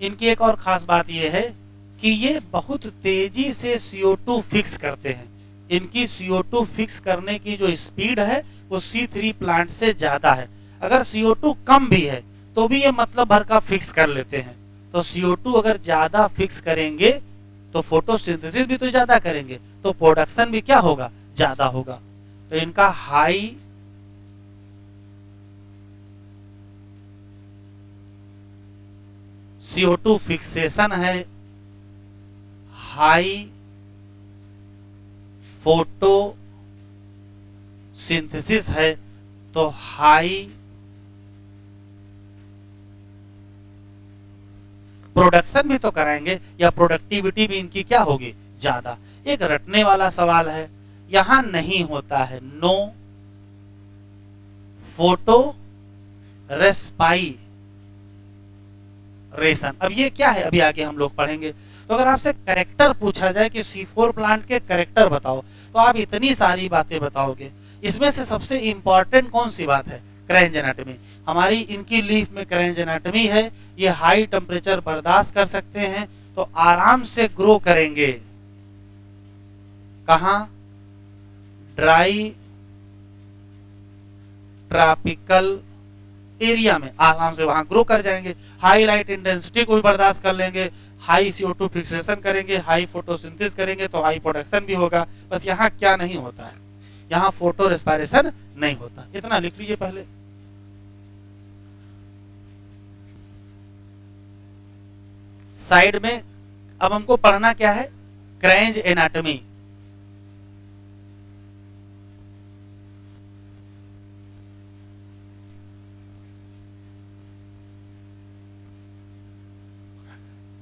S1: इनकी एक और खास बात यह है कि ये बहुत तेजी से CO2 फिक्स करते हैं। इनकी CO2 फिक्स करने की जो स्पीड है वो C3 प्लांट से ज्यादा है। अगर CO2 कम भी है तो भी ये मतलब भर का फिक्स कर लेते हैं। तो CO2 अगर ज्यादा फिक्स करेंगे तो फोटोसिंथेसिस भी तो ज्यादा करेंगे, तो प्रोडक्शन भी क्या होगा? ज्यादा होगा। तो इनका हाई CO2 फिक्सेशन है, हाई फोटो सिंथेसिस है, तो हाई प्रोडक्शन भी तो कराएंगे, या प्रोडक्टिविटी भी इनकी क्या होगी? ज्यादा। एक रटने वाला सवाल है, यहां नहीं होता है नो फोटो रेस्पाइरेशन। अब ये क्या है अभी आगे हम लोग पढ़ेंगे। तो अगर आपसे कैरेक्टर पूछा जाए कि C4 प्लांट के कैरेक्टर बताओ, तो आप इतनी सारी बातें बताओगे। इसमें से सबसे इंपॉर्टेंट कौन सी बात है? क्रेंज एनाटॉमी। हमारी इनकी लीफ में क्रेंज एनाटॉमी है। ये हाई टेम्परेचर बर्दाश्त कर सकते हैं, तो आराम से ग्रो करेंगे। कहां? ड्राई ट्रॉपिकल एरिया में आराम से वहां ग्रो कर जाएंगे। हाई लाइट इंटेंसिटी को भी बर्दाश्त कर लेंगे, हाई CO2 फिक्सेशन करेंगे, हाई फोटोसिंथेसिस करेंगे, तो हाई प्रोडक्शन भी होगा। बस यहाँ क्या नहीं होता है? यहाँ फोटो रेस्पिरेशन नहीं होता। इतना लिख लीजिए पहले। साइड में अब हमको पढ़ना क्या है? क्रेंज एनाटॉमी।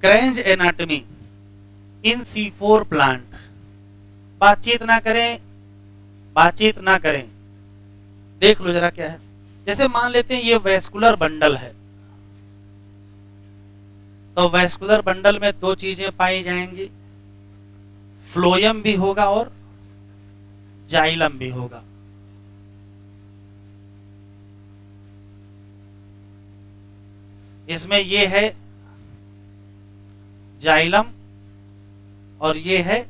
S1: क्रेंज एनाटॉमी इन C4 प्लांट। बातचीत ना करें, बातचीत ना करें, देख लो जरा क्या है। जैसे मान लेते हैं ये वेस्कुलर बंडल है, तो वेस्कुलर बंडल में दो चीजें पाई जाएंगी, फ्लोएम भी होगा और जाइलम भी होगा। इसमें ये है जाइलम और ये है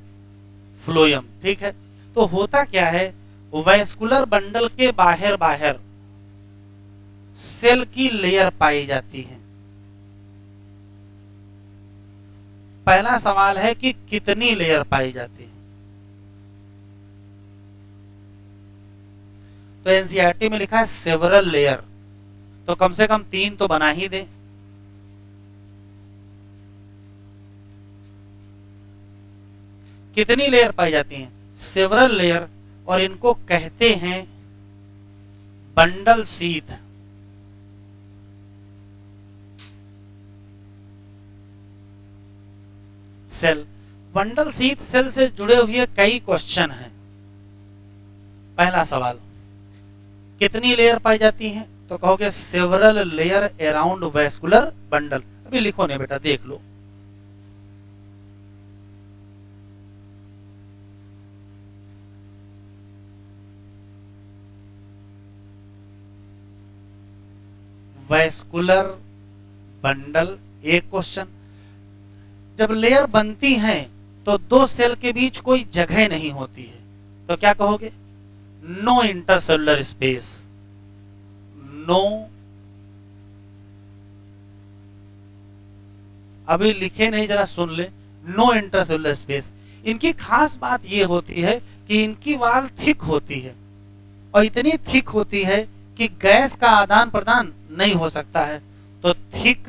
S1: फ्लोएम, ठीक है। तो होता क्या है, वेस्कुलर बंडल के बाहर बाहर सेल की लेयर पाई जाती है। पहला सवाल है कि कितनी लेयर पाई जाती है? तो एनसीईआरटी में लिखा है सेवरल लेयर, तो कम से कम 3 तो बना ही दे। कितनी लेयर पाई जाती हैं? सेवरल लेयर, और इनको कहते हैं bundle sheath. Cell, bundle sheath cell से जुड़े हुए कई क्वेश्चन हैं। पहला सवाल, कितनी लेयर पाई जाती हैं? तो कहोगे several layer around vascular bundle. अभी लिखो नहीं बेटा, देख लो। वेस्कुलर बंडल एक क्वेश्चन। जब लेयर बनती हैं तो दो सेल के बीच कोई जगह नहीं होती है, तो क्या कहोगे? No intercellular space. नो, अभी लिखे नहीं, जरा सुन ले। No intercellular space. इनकी खास बात यह होती है कि इनकी वाल थिक होती है, और इतनी थिक होती है कि गैस का आदान प्रदान नहीं हो सकता है। तो thick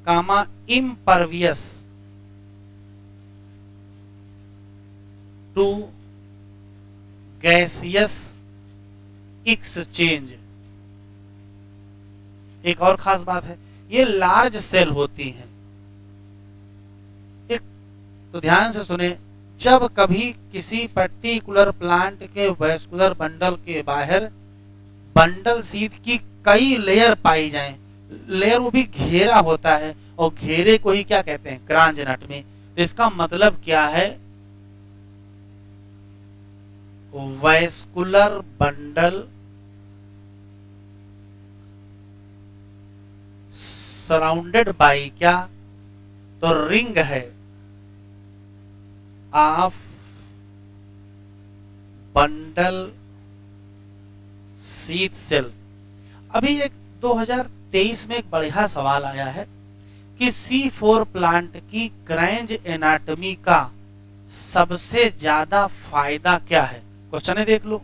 S1: comma impervious to gaseous exchange. एक और खास बात है, ये लार्ज सेल होती हैं। एक तो ध्यान से सुने, जब कभी किसी पर्टिकुलर प्लांट के वेस्कुलर बंडल के बाहर बंडल शीथ की कई लेयर पाई जाएं, लेयर वो भी घेरा होता है, और घेरे को ही क्या कहते हैं? क्रेंज एनाटॉमी। तो इसका मतलब क्या है? वेस्कुलर बंडल सराउंडेड बाय क्या? तो रिंग है ऑफ बंडल शीथ सेल। अभी एक 2023 में एक बढ़िया सवाल आया है कि C4 प्लांट की क्रेंज एनाटॉमी का सबसे ज्यादा फायदा क्या है? क्वेश्चन है, देख लो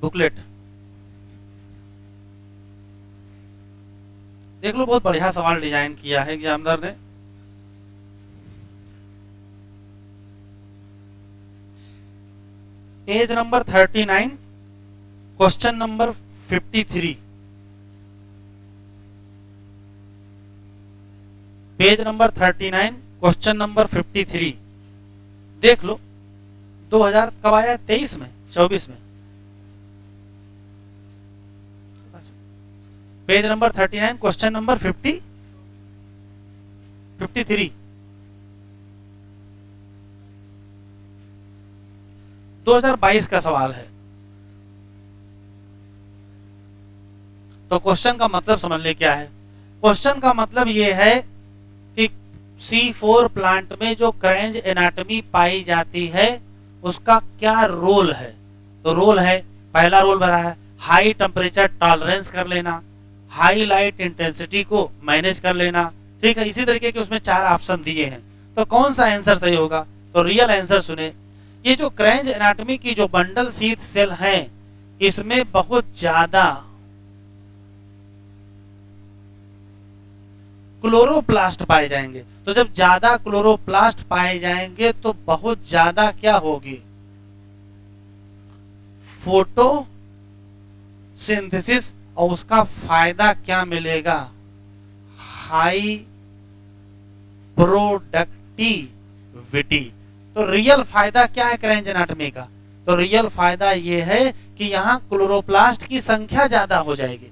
S1: बुकलेट, देख लो। बहुत बढ़िया सवाल डिजाइन किया है एग्जामिनर ने। Page number 39, question number 53। Page number 39, question number 53। देख लो, 2000 कब आया? 23 में, 24 में। Page number 39, question number 53। 2022 का सवाल है। तो क्वेश्चन का मतलब समझ ले क्या है। क्वेश्चन का मतलब ये है कि C4 प्लांट में जो क्रेंज एनाटॉमी पाई जाती है उसका क्या रोल है। तो रोल है, पहला रोल भरा है हाई टेम्परेचर टॉलरेंस कर लेना, हाई लाइट इंटेंसिटी को मैनेज कर लेना। ठीक है, इसी तरीके के उसमें 4 ऑप्शन दिए हैं। तो कौन सा आंसर सही होगा। तो रियल आंसर सुने, ये जो क्रेंज एनाटॉमी की जो बंडल शीथ सेल हैं इसमें बहुत ज्यादा क्लोरोप्लास्ट पाए जाएंगे। तो जब ज्यादा क्लोरोप्लास्ट पाए जाएंगे तो बहुत ज्यादा क्या होगी, फोटो सिंथेसिस। और उसका फायदा क्या मिलेगा, हाई प्रोडक्टिविटी। तो रियल फायदा क्या है क्रेंज एनाटॉमी का। तो रियल फायदा यह है कि यहाँ क्लोरोप्लास्ट की संख्या ज्यादा हो जाएगी।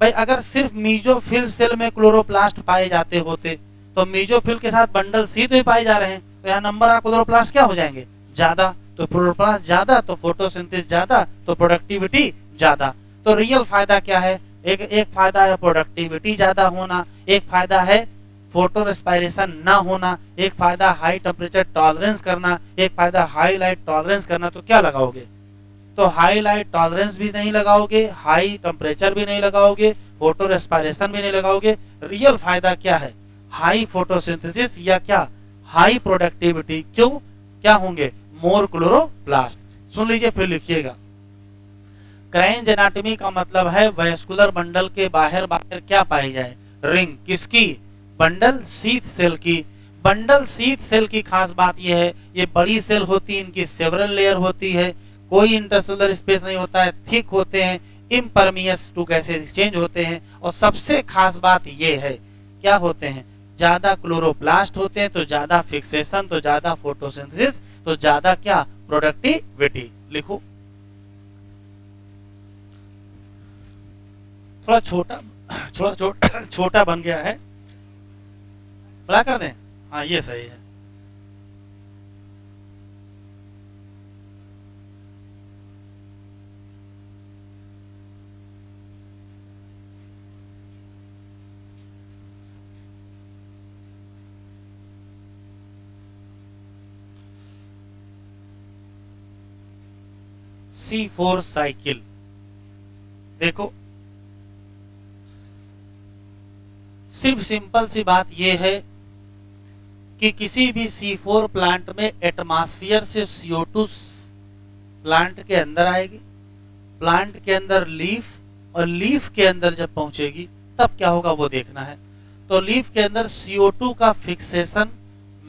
S1: भाई अगर सिर्फ मीजोफिल सेल में क्लोरोप्लास्ट पाए जाते होते तो मीजोफिल के साथ बंडल शीथ भी पाए जा रहे हैं, तो यहाँ नंबर ऑफ क्लोरोप्लास्ट क्या हो जाएंगे, ज्यादा। तो क्लोरोप्लास्ट ज्यादा तो फोटोसिंथेसिस ज्यादा तो प्रोडक्टिविटी ज्यादा। तो रियल फायदा क्या है, एक फायदा है प्रोडक्टिविटी ज्यादा होना, एक फायदा है फोटो रेस्पिरेशन ना होना, एक फायदा हाई टेम्परेचर टॉलरेंस करना, एक फायदा हाई लाइट टॉलरेंस करना। तो क्या लगाओगे, तो हाई लाइट टॉलरेंस भी नहीं लगाओगे, हाई टेम्परेचर भी नहीं लगाओगे, फोटो रेस्पिरेशन भी नहीं लगाओगे। रियल फायदा क्या है, हाई फोटोसिंथेसिस या क्या, हाई प्रोडक्टिविटी। क्यों, क्या होंगे, मोर क्लोरोप्लास्ट। सुन लीजिए फिर लिखिएगा। क्रेंज एनाटॉमी का मतलब है वैस्कुलर बंडल के बाहर क्या पाई जाए, रिंग। किसकी, बंडल शीथ सेल की। बंडल शीथ सेल की खास बात यह है, ये बड़ी सेल होती है, इनकी सेवरल लेयर होती है, कोई इंटरसेलुलर स्पेस नहीं होता है, थिक होते हैं, इम्परमियस टू गैसेस एक्सचेंज होते हैं। और सबसे खास बात ये है, क्या होते हैं, ज्यादा क्लोरोप्लास्ट होते हैं तो ज्यादा फिक्सेशन, तो ज्यादा फोटोसिंथेसिस, तो ज्यादा क्या, प्रोडक्टिविटी। लिखो, थोड़ा छोटा बन गया है, बड़ा कर दें। हाँ ये सही है। C4 साइकिल देखो, सिर्फ सिंपल सी बात यह है कि किसी भी C4 प्लांट में एटमॉस्फेयर से CO2 प्लांट के अंदर आएगी, प्लांट के अंदर लीफ, और लीफ के अंदर जब पहुंचेगी तब क्या होगा वो देखना है। तो लीफ के अंदर CO2 का फिक्सेशन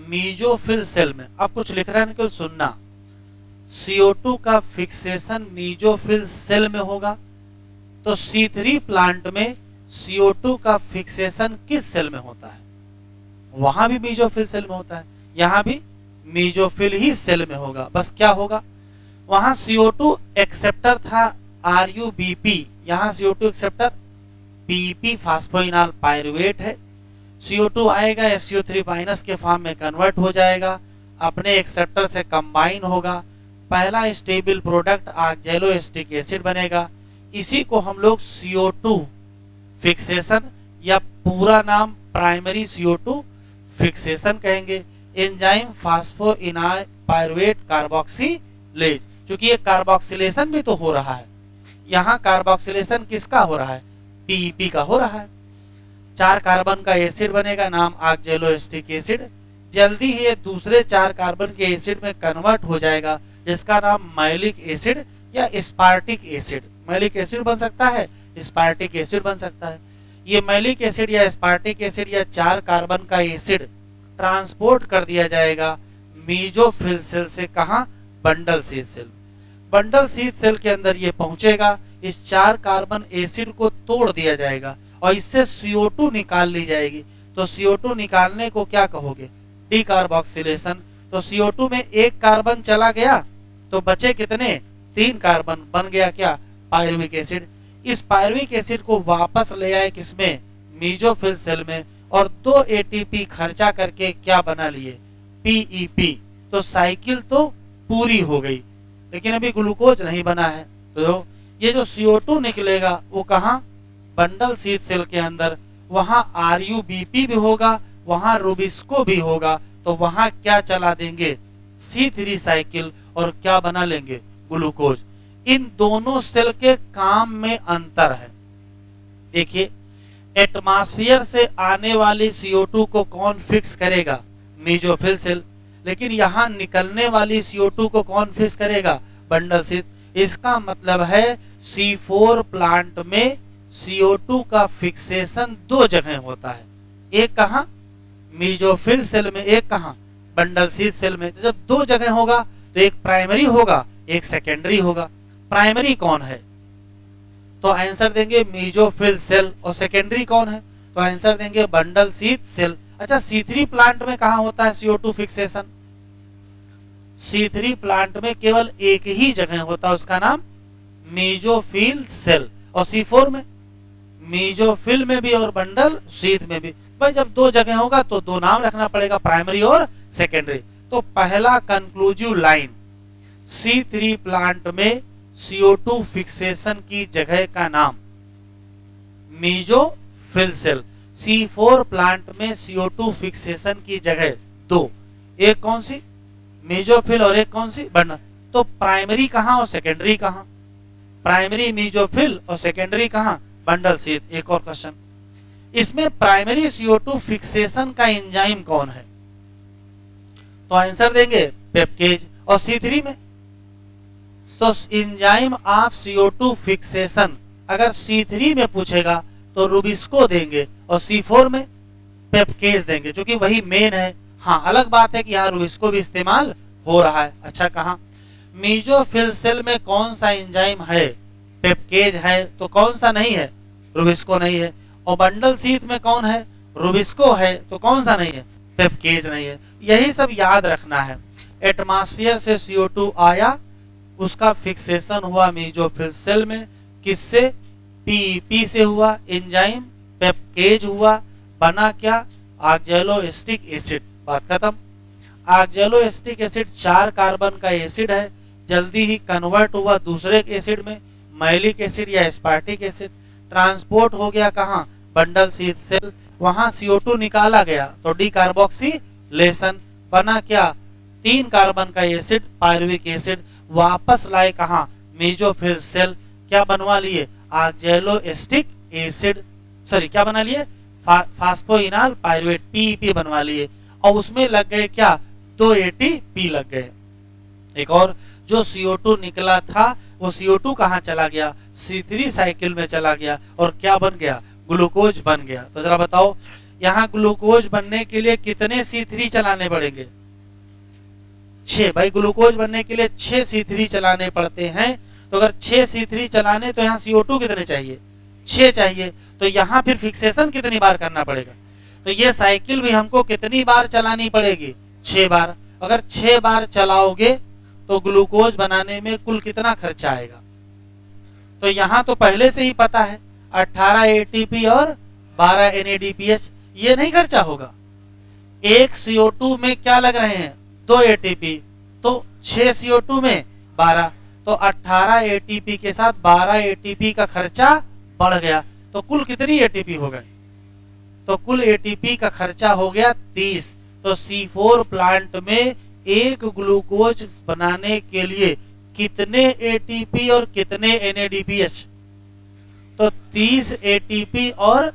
S1: मीजोफिल सेल में, अब कुछ लिख रहा है ना, सुनना, CO2 का फिक्सेशन मीजोफिल सेल में होगा। तो C3 प्लांट में CO2 का फिक्सेशन किस सेल में होता है, वहां भी मीजोफिल सेल में होता है, यहां भी मीजोफिल ही सेल में होगा। बस क्या होगा, वहां CO2 एक्सेप्टर था RuBP, यहां CO2 एक्सेप्टर PP फास्फोइनॉल पायरुवेट है। CO2 आएगा SO3 माइनस के फॉर्म में कन्वर्ट हो जाएगा, अपने एक्सेप्टर से कंबाइन होगा, पहला स्टेबल प्रोडक्ट ऑक्सैलोएसिटिक एसिड बनेगा। इसी को हम लोग CO2 फिक्सेशन या पूरा नाम प्राइमरी CO2 फिक्सेशन कहेंगे। एंजाइम फास्फोइनॉल पायरुवेट कार्बोक्सिलेज, क्योंकि ये कार्बोक्सिलेशन भी तो हो रहा है, यहाँ कार्बोक्सिलेशन किसका हो रहा है, PEP का हो रहा है। 4 कार्बन का एसिड बनेगा, नाम ऑक्सैलोएसिटिक एसिड। जल्दी ही ये दूसरे 4 कार्बन के एसिड में कन्वर्ट हो जाएगा, जिसका नाम मैलिक एसिड या स्पार्टिक एसिड। मैलिक एसिड बन सकता है, स्पार्टिक एसिड बन सकता है। ये मैलिक एसिड या स्पार्टिक एसिड या 4 कार्बन का एसिड ट्रांसपोर्ट कर दिया जाएगा मीजोफिल सेल से, कहां, bundle sheath cell. Bundle sheath cell के अंदर ये पहुंचेगा, इस 4 कार्बन एसिड को तोड़ दिया जाएगा और इससे CO2 निकाल ली जाएगी। तो CO2 निकालने को क्या कहोगे, डीकार्बोक्सिलेशन। तो CO2 में 1 कार्बन चला गया तो बचे कितने, 3 कार्बन, बन गया क्या, पायरुविक एसिड। इस पायरुविक एसिड को वापस ले आए किसमें, मीजोफिल सेल में, और 2 एटीपी खर्चा करके क्या बना लिए, पीईपी। तो साइकिल तो पूरी हो गई, लेकिन अभी ग्लूकोज नहीं बना है। तो ये जो CO2 निकलेगा वो कहाँ, बंडल शीथ सेल के अंदर, वहां RUBP भी होगा, वहां रुबिस्को भी होगा। तो वहां क्या चला देंगे, C3 साइकिल, और क्या बना लेंगे, ग्लूकोज। इन दोनों सेल के काम में अंतर है। देखिए, एटमॉस्फेयर से आने वाली CO2 को कौन फिक्स करेगा, मीजोफिल सेल, लेकिन यहां निकलने वाली CO2 को कौन फिक्स करेगा, बंडल शीथ। इसका मतलब है C4 प्लांट में CO2 का फिक्सेशन 2 जगह होता है, एक कहां, मीजोफिल सेल में, एक कहां, बंडल शीथ सेल में। जब 2 जगह होगा तो एक प्राइमरी होगा, एक सेकेंडरी होगा। प्राइमरी कौन है, तो आंसर देंगे मीजोफिल सेल, और सेकेंडरी कौन है, तो आंसर देंगे बंडल शीथ सेल। अच्छा, C3 प्लांट में कहां होता है CO2 फिक्सेशन, C3 प्लांट में केवल एक ही जगह होता है, उसका नाम मीजोफिल सेल। और C4 में, मीजोफिल में भी और बंडल शीथ में भी। भाई जब 2 जगह होगा तो 2 नाम रखना पड़ेगा, प्राइमरी और सेकेंडरी। तो पहला कंक्लूसिव लाइन, C3 प्लांट में CO2 फिक्सेशन की जगह का नाम मीजोफिल सेल। C4 प्लांट में CO2 फिक्सेशन की जगह 2, एक कौन सी, मीजोफिल, और एक कौन सी, बंडल। तो प्राइमरी कहां और सेकेंडरी कहां, प्राइमरी मीजोफिल और सेकेंडरी कहां, बंडल शीथ। एक और क्वेश्चन, इसमें प्राइमरी CO2 फिक्सेशन का एंजाइम कौन है, तो आंसर देंगे पेप्केज। और C3 में, तो एंजाइम ऑफ CO2 फिक्सेशन अगर C3 में पूछेगा तो रुबिस्को देंगे, और C4 में पेप्केज देंगे, क्योंकि वही मेन है। हाँ, अलग बात है कि यहाँ रुबिस्को भी इस्तेमाल हो रहा है। अच्छा, कहा मीजोफिल सेल में कौन सा एंजाइम है, पेप्केज है, तो कौन सा नहीं है, रुबिस्को नहीं है। और बंडल शीथ में कौन है, रुबिस्को है, तो कौन सा नहीं है, पेप्केज नहीं है। यही सब याद रखना है। एटमॉस्फेयर से CO2 आया, उसका फिक्सेशन हुआ मीजोफिल सेल में, किससे, पीईपी से हुआ, एंजाइम पेप्केज हुआ, बना क्या, ऑक्जेलोएसिटिक एसिड। बात खत्म। ऑक्जेलोएसिटिक एसिड 4 कार्बन का एसिड है, जल्दी ही कन्वर्ट हुआ दूसरे एसिड में, मैलिक एसिड या एस्पार्टिक एसिड। ट्रांसपोर्ट हो गया कहां, बंडल शीथ सेल, वहां CO2 निकाला गया तो डीकार्बोक्सिलेशन, बना क्या, 3 कार्बन का एसिड, पायरुविक एसिड, वापस लाए कहां, मीजोफिल सेल, क्या बनवा लिए, ऑक्जेलोएसिटिक एसिड, सॉरी क्या बना लिए, फास्फोइनॉल पायरुवेट, पीईपी बनवा लिए, और उसमें लग गए क्या, 2 एटीपी लग गए। एक और जो CO2 निकला था वो CO2 कहां चला गया, C3 साइकिल में चला गया, और क्या बन गया, ग्लूकोज बन गया। तो जरा बताओ, यहाँ ग्लूकोज बनने के लिए कितने C3 चलाने पड़ेंगे, 6। भाई ग्लूकोज बनने के लिए 6 C3 चलाने पड़ते हैं। तो अगर 6 C3 चलाने तो यहाँ CO2 कितने चाहिए, 6 चाहिए। तो यहाँ फिर फिक्सेशन कितनी बार करना पड़ेगा, तो ये साइकिल भी हमको कितनी बार चलानी पड़ेगी, 6 बार। अगर 6 बार चलाओगे तो ग्लूकोज बनाने में कुल कितना खर्चा आएगा, तो यहाँ तो पहले से ही पता है 18 ATP और 12 NADPH, ये नहीं खर्चा होगा। एक CO2 में क्या लग रहे हैं, 2 ATP, तो 6 CO2 में 12, तो 18 ATP के साथ 12 ATP का खर्चा बढ़ गया, तो कुल कितनी ATP हो गए, तो कुल ATP का खर्चा हो गया 30। तो C4 प्लांट में एक ग्लूकोज बनाने के लिए कितने ATP और कितने NADPH, तो 30 ATP और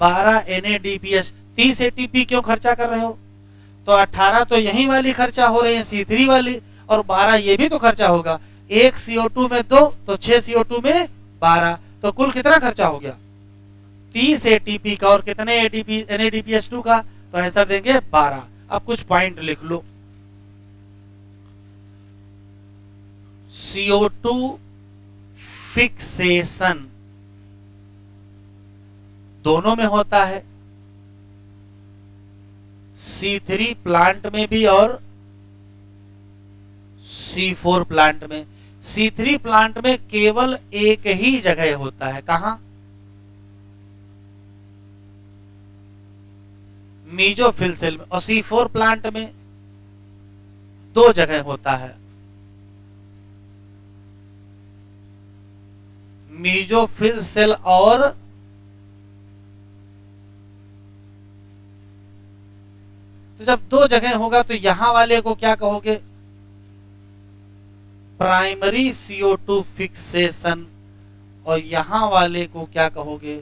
S1: 12 NADPH। 30 ATP क्यों खर्चा कर रहे हो, तो 18 तो यही वाली खर्चा हो रही है, C3 वाली, और 12 ये भी तो खर्चा होगा। एक CO2 में 2, तो 6 CO2 में 12, तो कुल कितना खर्चा हो गया, 30 ATP का, और कितने ATP NADPH2 का, तो आंसर देंगे 12। अब कुछ पॉइंट लिख लो। CO2 फिक्सेशन दोनों में होता है, C3 प्लांट में भी और C4 प्लांट में। C3 प्लांट में केवल एक ही जगह होता है, कहां? मीजोफिल सेल में। और C4 प्लांट में दो जगह होता है, मीजोफिल सेल और तो जब दो जगह होगा तो यहां वाले को क्या कहोगे? Primary CO2 fixation. और यहां वाले को क्या कहोगे?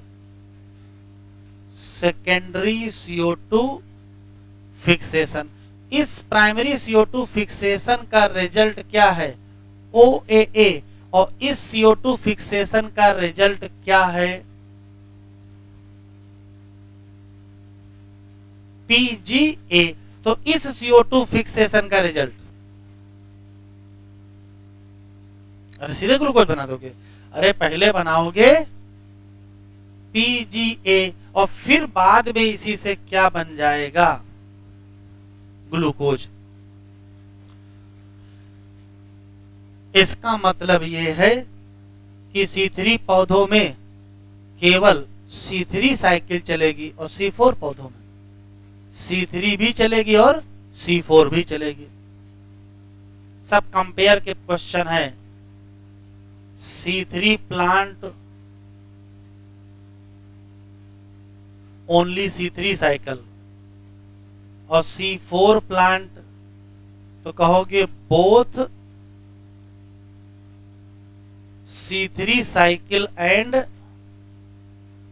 S1: Secondary CO2 fixation. इस प्राइमरी CO2 फिक्सेशन का रिजल्ट क्या है? OAA। और इस CO2 फिक्सेशन का रिजल्ट क्या है? PGA। तो इस CO2 फिक्सेशन का रिजल्ट, अरे सीधे ग्लूकोज बना दोगे? अरे पहले बनाओगे PGA और फिर बाद में इसी से क्या बन जाएगा? ग्लूकोज। इसका मतलब यह है कि C3 पौधों में केवल C3 साइकिल चलेगी और C4 पौधों में C3 भी चलेगी और C4 भी चलेगी। सब कंपेयर के क्वेश्चन है। C3 plant only C3 cycle और C4 प्लांट तो कहोगे both C3 cycle and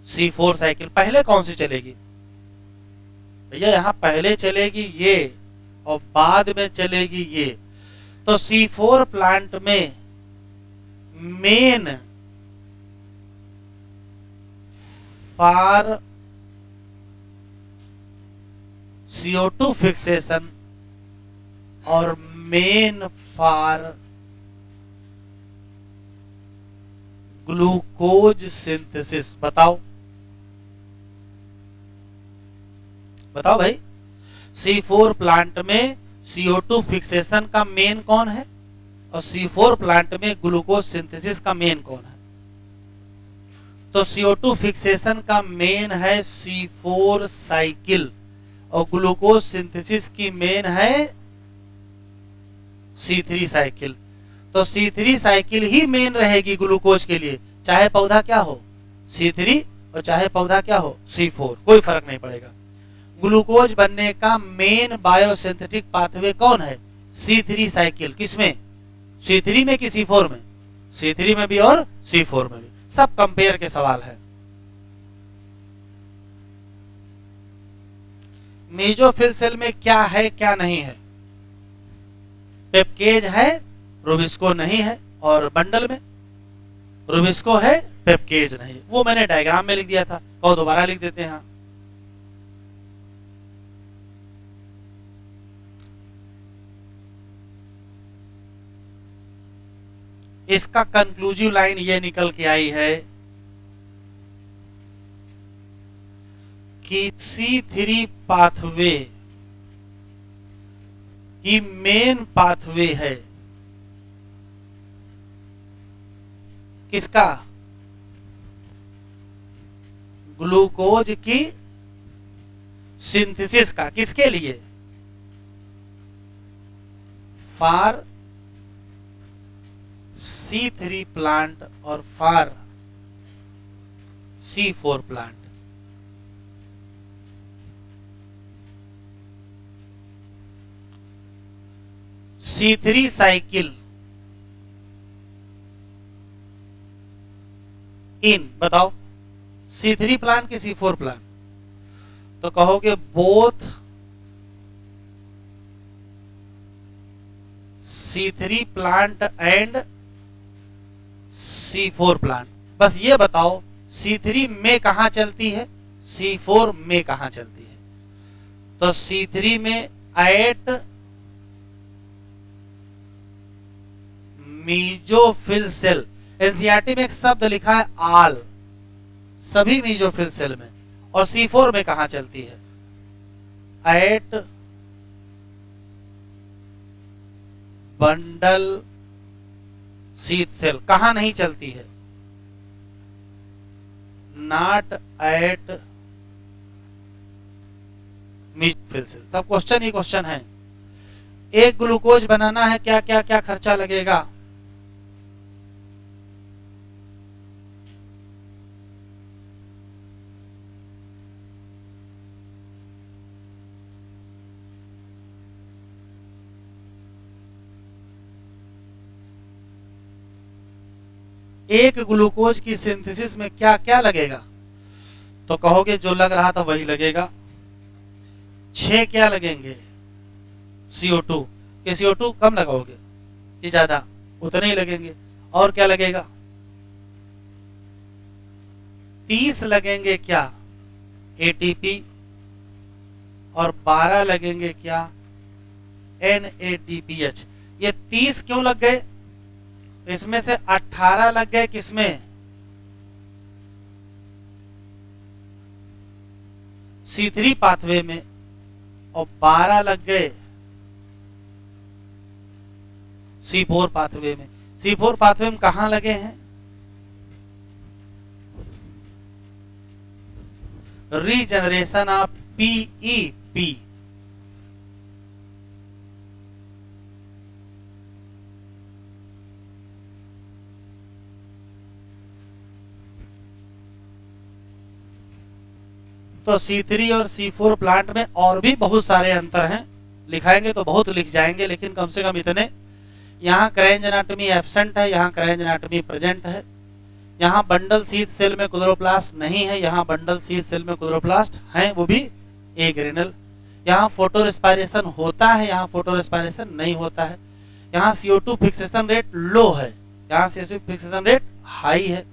S1: C4 cycle. पहले कौन सी चलेगी भैया? यहां पहले चलेगी ये और बाद में चलेगी ये। तो C4 प्लांट में मेन फॉर CO2 फिक्सेशन और मेन फॉर ग्लूकोज सिंथेसिस। बताओ बताओ भाई। C4 प्लांट में CO2 फिक्सेशन का मेन कौन है और C4 प्लांट में ग्लूकोज सिंथेसिस का मेन कौन है? तो CO2 फिक्सेशन का मेन है C4 साइकिल और ग्लूकोज सिंथेसिस की मेन है C3 साइकिल। तो C3 साइकिल ही मेन रहेगी ग्लूकोज के लिए, चाहे पौधा क्या हो C3 और चाहे पौधा क्या हो C4, कोई फर्क नहीं पड़ेगा। ग्लूकोज बनने का मेन बायोसिंथेटिक पाथवे कौन है? C3 cycle. किसमें? C3 में कि C4 में? C3 में भी और C4 में भी। सब कंपेयर के सवाल है। मेसोफिल सेल में क्या है क्या नहीं है? पेप्केज है, रूबिस्को नहीं है। और बंडल में रूबिस्को है, पेप्केज नहीं। वो मैंने डायग्राम में लिख दिया था, कहो दोबारा लिख देते हैं। इसका कंक्लूसिव लाइन ये निकल के आई है कि C3 पाथवे की मेन पाथवे है किसका? ग्लूकोज की सिंथेसिस का। किसके लिए? फॉर C3 प्लांट और for C4 plant. C3 cycle in, बताओ C3 प्लांट की C4 प्लांट? तो कहोगे both C3 plant and C4 plant. बस ये बताओ C3 में कहां चलती है, C4 में कहां चलती है? तो C3 में एट मीजोफिल सेल। एनसीईआरटी में एक शब्द लिखा है आल, सभी मीजोफिल सेल में। और C4 में कहां चलती है? एट बंडल शीथ सेल कहां नहीं चलती है? Not at neutrophil cell. सब क्वेश्चन ही क्वेश्चन है। एक ग्लूकोज बनाना है, क्या क्या क्या खर्चा लगेगा? एक ग्लूकोज की सिंथेसिस में क्या क्या लगेगा? तो कहोगे जो लग रहा था वही लगेगा। 6 क्या लगेंगे? CO2 के CO2 कम लगाओगे कि ज्यादा? उतने ही लगेंगे। और क्या लगेगा? 30 लगेंगे क्या? ATP। और 12 लगेंगे क्या? NADPH। ये 30 क्यों लग गए? इसमें से 18 लग गए किसमें? C3 पाथवे में, और 12 लग गए C4 पाथवे में। C4 पाथवे में कहां लगे हैं? Regeneration of PEP। तो C3 और C4 प्लांट में और भी बहुत सारे अंतर हैं। लिखाएंगे तो बहुत लिख जाएंगे, लेकिन कम से कम इतने। यहाँ क्रेंज एनाटॉमी एब्सेंट है, यहाँ क्रेंज एनाटॉमी प्रेजेंट है। यहाँ बंडल शीथ सेल में क्लोरोप्लास्ट नहीं है, यहाँ बंडल शीथ सेल में क्लोरोप्लास्ट है, वो भी एग्रेनल। यहाँ फोटो रेस्पायरेशन होता है, यहाँ फोटो रेस्पायरेशन नहीं होता है। यहाँ CO2 फिक्सेशन रेट लो है, यहाँ CO2 फिक्सेशन रेट हाई है।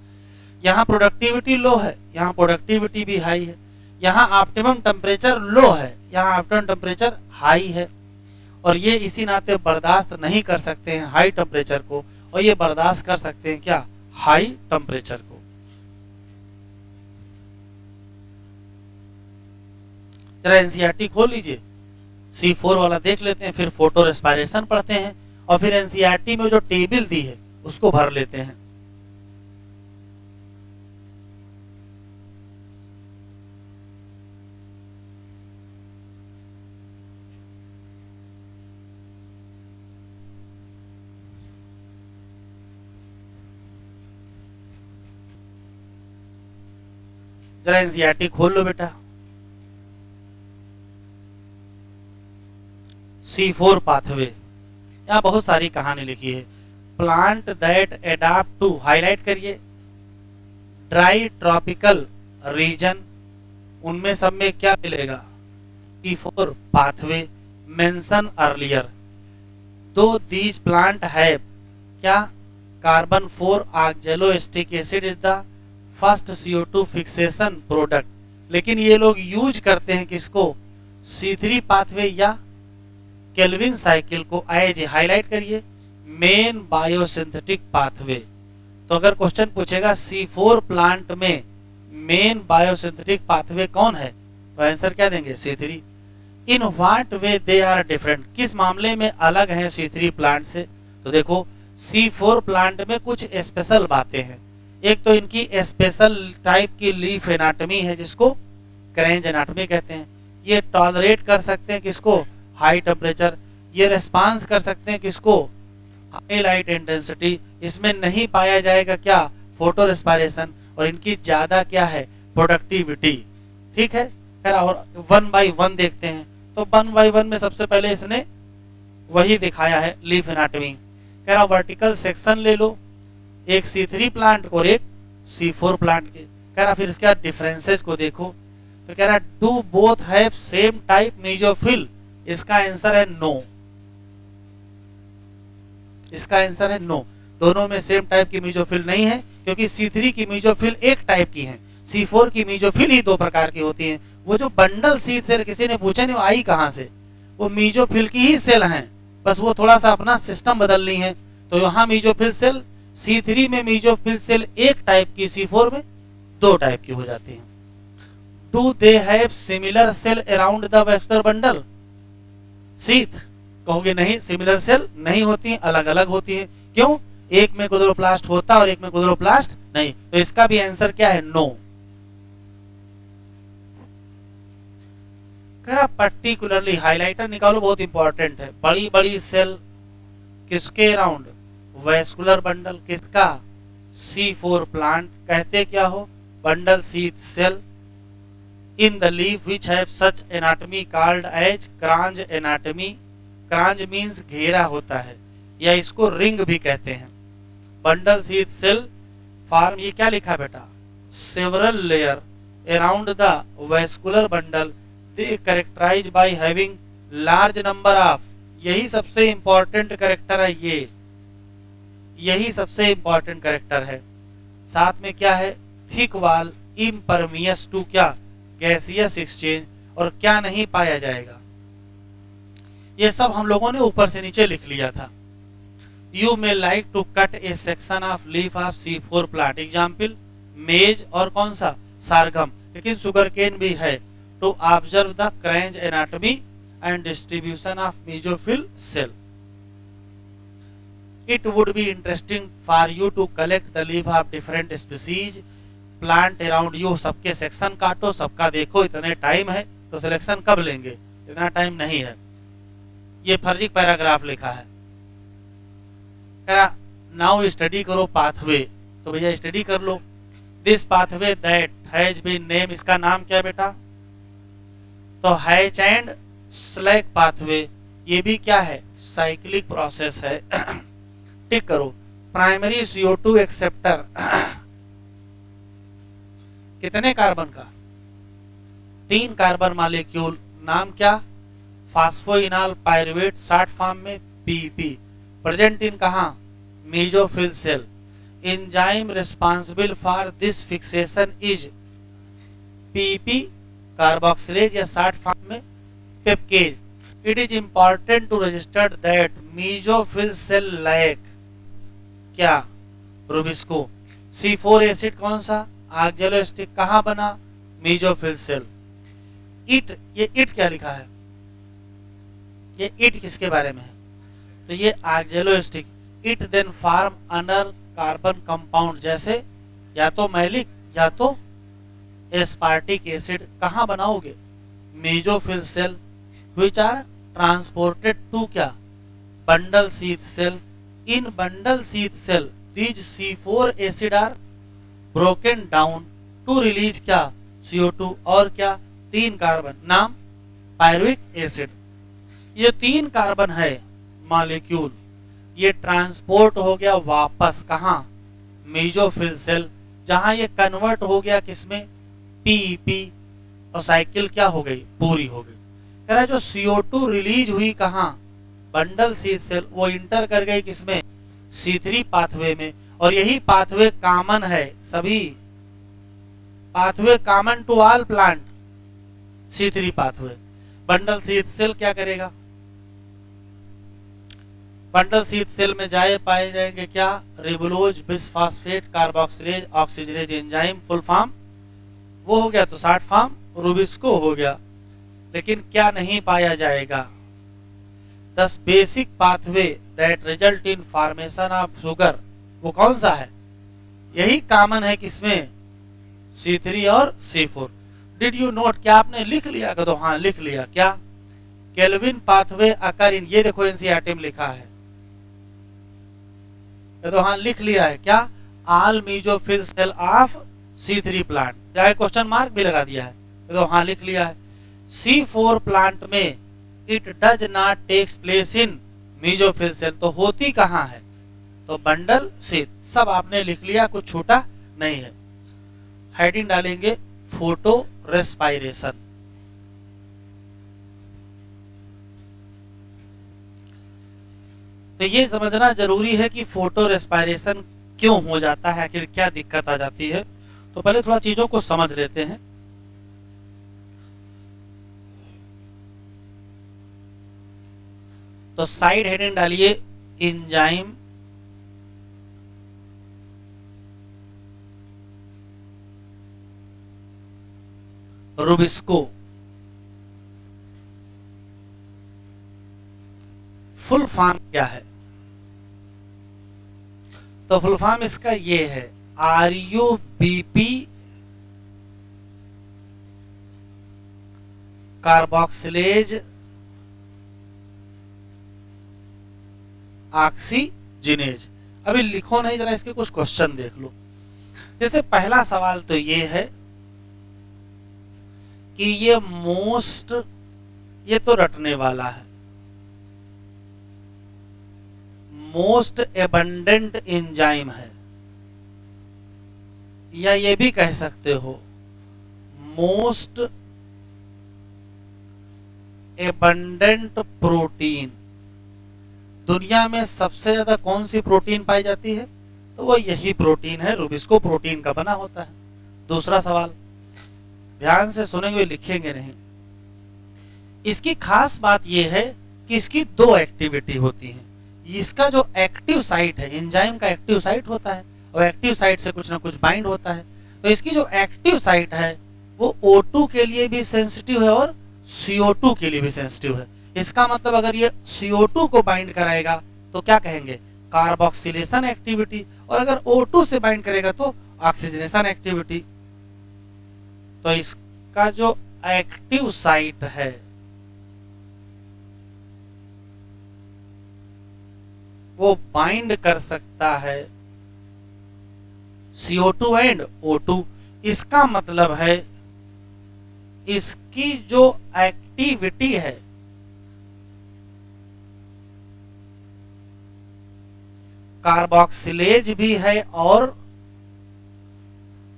S1: यहाँ प्रोडक्टिविटी लो है, यहाँ प्रोडक्टिविटी भी हाई है। यहाँ ऑप्टिमम टेम्परेचर लो है, यहाँ ऑप्टिमम टेम्परेचर हाई है। और ये इसी नाते बर्दाश्त नहीं कर सकते हैं हाई टेम्परेचर को, और ये बर्दाश्त कर सकते हैं क्या? हाई टेम्परेचर को। जरा एनसीईआरटी खोल लीजिए, C4 वाला देख लेते हैं, फिर फोटो रेस्पायरेशन पढ़ते हैं, और फिर एनसीईआरटी में जो टेबल दी है उसको भर लेते हैं। जरा एनसीईआरटी खोल लो बेटा। C4 पाथवे, यहाँ बहुत सारी कहानी लिखी है। Plant that adapt to, highlight करिए, ड्राई ट्रॉपिकल रीजन, उनमें सब में क्या मिलेगा? C4 pathway mention earlier. Do these plant है क्या? Carbon 4 oxaloacetic acid is the first CO2 fixation product. लेकिन ये लोग यूज करते हैं किसको? C3 पाथवे या केल्विन साइकिल को। एज हाईलाइट करिए, मेन बायोसिंथेटिक पाथवे। तो अगर क्वेश्चन पूछेगा C4 प्लांट में मेन बायोसिंथेटिक पाथवे कौन है, तो आंसर क्या देंगे? C3। In what way they are different, किस मामले में अलग है C3 प्लांट से? तो देखो, C4 प्लांट में कुछ स्पेशल बातें हैं। एक तो इनकी स्पेशल टाइप की लीफ एनाटॉमी है, जिसको क्रेंज एनाटॉमी कहते हैं। ये टॉलरेट कर सकते हैं किसको? High temperature. ये रिस्पांस कर सकते हैं किसको? High light intensity. इसमें नहीं पाया जाएगा क्या? Photo respiration. और इनकी ज्यादा क्या है? प्रोडक्टिविटी। ठीक है, और 1 by 1 देखते हैं। तो 1 by 1 में सबसे पहले इसने वही दिखाया है, लीफ एनाटॉमी। कह रहा वर्टिकल सेक्शन ले लो, एक C3 प्लांट और एक C4 प्लांट के। कह रहा फिर इसके डिफरेंसेस को देखो। तो कह रहा do both have same type mesophyll? इसका आंसर है नो। इसका आंसर है नो। दोनों में सेम टाइप की मेसोफिल नहीं है, क्योंकि C3 की मेसोफिल एक टाइप की है, C4 की मेसोफिल ही 2 प्रकार की होती है। वो जो बंडल शीथ सेल किसी ने पूछा नहीं, वो आई कहां से? वो मेसोफिल की ही सेल हैं, बस वो थोड़ा सा अपना सिस्टम बदल ली है। तो यहाँ मेसोफिल सेल, C3 में मेसोफिल सेल एक टाइप की, C4 में 2 टाइप की हो जाती है। Do they have similar cell around the vester bundle sheath? कहोगे नहीं, सिमिलर सेल नहीं होती, अलग अलग होती है। क्यों? एक में क्लोरोप्लास्ट होता और एक में क्लोरोप्लास्ट नहीं, तो इसका भी आंसर क्या है? नो। पर्टिकुलरली हाइलाइटर निकालो, बहुत इंपॉर्टेंट है। बड़ी बड़ी सेल किसके अराउंड? Vascular bundle. किसका? C4 plant. कहते क्या हो? Bundle sheath cell in the leaf which have such anatomy called as Kranz anatomy. Kranz means घेरा होता है, या इसको रिंग भी कहते हैं। बंडल शीथ सेल फॉर्म, ये क्या लिखा बेटा? Several layer around the vascular bundle, they characterize by having large number of, यही सबसे इंपॉर्टेंट कैरेक्टर है, यही सबसे इंपॉर्टेंट कैरेक्टर है। साथ में क्या है? थिक वॉल इम्परमियस टू क्या? गैसियस एक्सचेंज, और क्या नहीं पाया जाएगा। ये सब हम लोगों ने ऊपर से नीचे लिख लिया था। You may like to cut a section of leaf of C4 plant. Example maize और कौन सा? सारगम, लेकिन सुगर केन भी है। To observe the Kranz anatomy and distribution of mesophyll cell. It would be interesting for you to collect the leaf of different species plant around you। सबके section काटो, सबका देखो। इतने टाइम है तो सिलेक्शन कब लेंगे? इतना टाइम नहीं है। ये फर्जी पैराग्राफ लिखा है। नाउ स्टडी करो पाथवे, तो भैया स्टडी कर लो। This pathway that has been name, इसका नाम क्या बेटा? तो हैच एंड स्लैग पाथवे, ये भी क्या है? साइक्लिक प्रोसेस है। टिक करो। प्राइमरी CO2 एक्सेप्टर कितने कार्बन का? 3 कार्बन मॉलिक्यूल। नाम क्या? फास्फोइनॉल पायरुवेट, शॉर्ट फॉर्म में PP। प्रेजेंट इन कहां? Mesophyll cell. Enzyme responsible for this fixation is PP carboxylase, या शॉर्ट फॉर्म में pepcase. It is important to register that mesophyll cell like क्या? Rubisco. C4 acid कौन सा? Oxaloacetic. कहां बना? Mesophyll cell. It, ये it क्या लिखा है? ये इट किसके बारे में है? तो ये oxaloacetic. It then form another carbon compound, जैसे या तो मैलिक या तो एस्पार्टिक एसिड। कहां बनाओगे? Mesophyll cell. Which are transported to क्या? Bundle sheath cell. In bundle sheath cell these C4 acid are broken down to release क्या? CO2 और क्या? 3 कार्बन। नाम? Pyruvic acid. ये 3 कार्बन है मॉलिक्यूल, ये ट्रांसपोर्ट हो गया वापस कहां? मेसोफिल सेल, जहां ये कन्वर्ट हो गया किसमें? PP, और साइकिल क्या हो गई? पूरी हो गई। कह रहा है जो CO2 रिलीज हुई कहां? बंडल शीथ सेल, वो इंटर कर गई किसमें? C3 पाथवे में। और यही पाथवे कॉमन है सभी, pathway common to all plant, C3 pathway. Bundle sheath cell क्या करेगा? बंडल शीथ सेल में जाए पाए जाएंगे क्या? Ribulose, bisphosphate, carboxylase, oxygenase enzyme. Full form वो हो गया, तो शॉर्ट फॉर्म रूबिस्को हो गया। लेकिन क्या नहीं पाया जाएगा? दस basic pathway that result in formation of sugar, वो कौन सा है? यही कॉमन है किसमें? C3 और C4। Did you note? क्या आपने लिख लिया? तो हाँ लिख लिया। क्या? केल्विन पाथवे अकर इन, ये देखो एनसीईआरटी में लिखा है, तो हाँ लिख लिया है। क्या? All mesophyll cell of C3 plant, चाहे क्वेश्चन मार्क भी लगा दिया है, तो हाँ लिख लिया है। C4 प्लांट में it does not takes place in mesophyll cell, तो होती कहां है? तो बंडल शीथ। सब आपने लिख लिया, कुछ छूटा नहीं है। हेडिंग डालेंगे फोटो रेस्पायरेशन। तो ये समझना जरूरी है कि फोटो रेस्पायरेशन क्यों हो जाता है, आखिर क्या दिक्कत आ जाती है। तो पहले थोड़ा चीजों को समझ लेते हैं। तो साइड हेडिंग डालिए एंजाइम रूबिस्को। फुल फॉर्म क्या है? तो फुल फॉर्म इसका ये है RuBP कार्बोक्सिलेज ऑक्सीजिनेज। अभी लिखो नहीं, जरा इसके कुछ क्वेश्चन देख लो। जैसे पहला सवाल तो ये है कि ये मोस्ट, ये तो रटने वाला है, मोस्ट एबंडेंट एंजाइम है, या ये भी कह सकते हो मोस्ट एबंडेंट प्रोटीन। दुनिया में सबसे ज्यादा कौन सी प्रोटीन पाई जाती है? तो वो यही प्रोटीन है, रुबिस्को प्रोटीन का बना होता है। दूसरा सवाल ध्यान से सुनेंगे, लिखेंगे नहीं। इसकी खास बात यह है कि इसकी दो एक्टिविटी होती है। इसका जो एक्टिव साइट है, एंजाइम का एक्टिव साइट होता है, और एक्टिव साइट से कुछ ना कुछ बाइंड होता है। तो इसकी जो एक्टिव साइट है वो O2 के लिए भी सेंसिटिव है और CO2 के लिए भी सेंसिटिव है। इसका मतलब अगर ये CO2 को बाइंड कराएगा तो क्या कहेंगे? कार्बोक्सिलेशन एक्टिविटी, और अगर O2 से बाइंड करेगा तो ऑक्सीजनेशन एक्टिविटी। तो इसका जो एक्टिव साइट है वो बाइंड कर सकता है CO2 एंड O2। इसका मतलब है इसकी जो एक्टिविटी है कार्बोक्सिलेज भी है और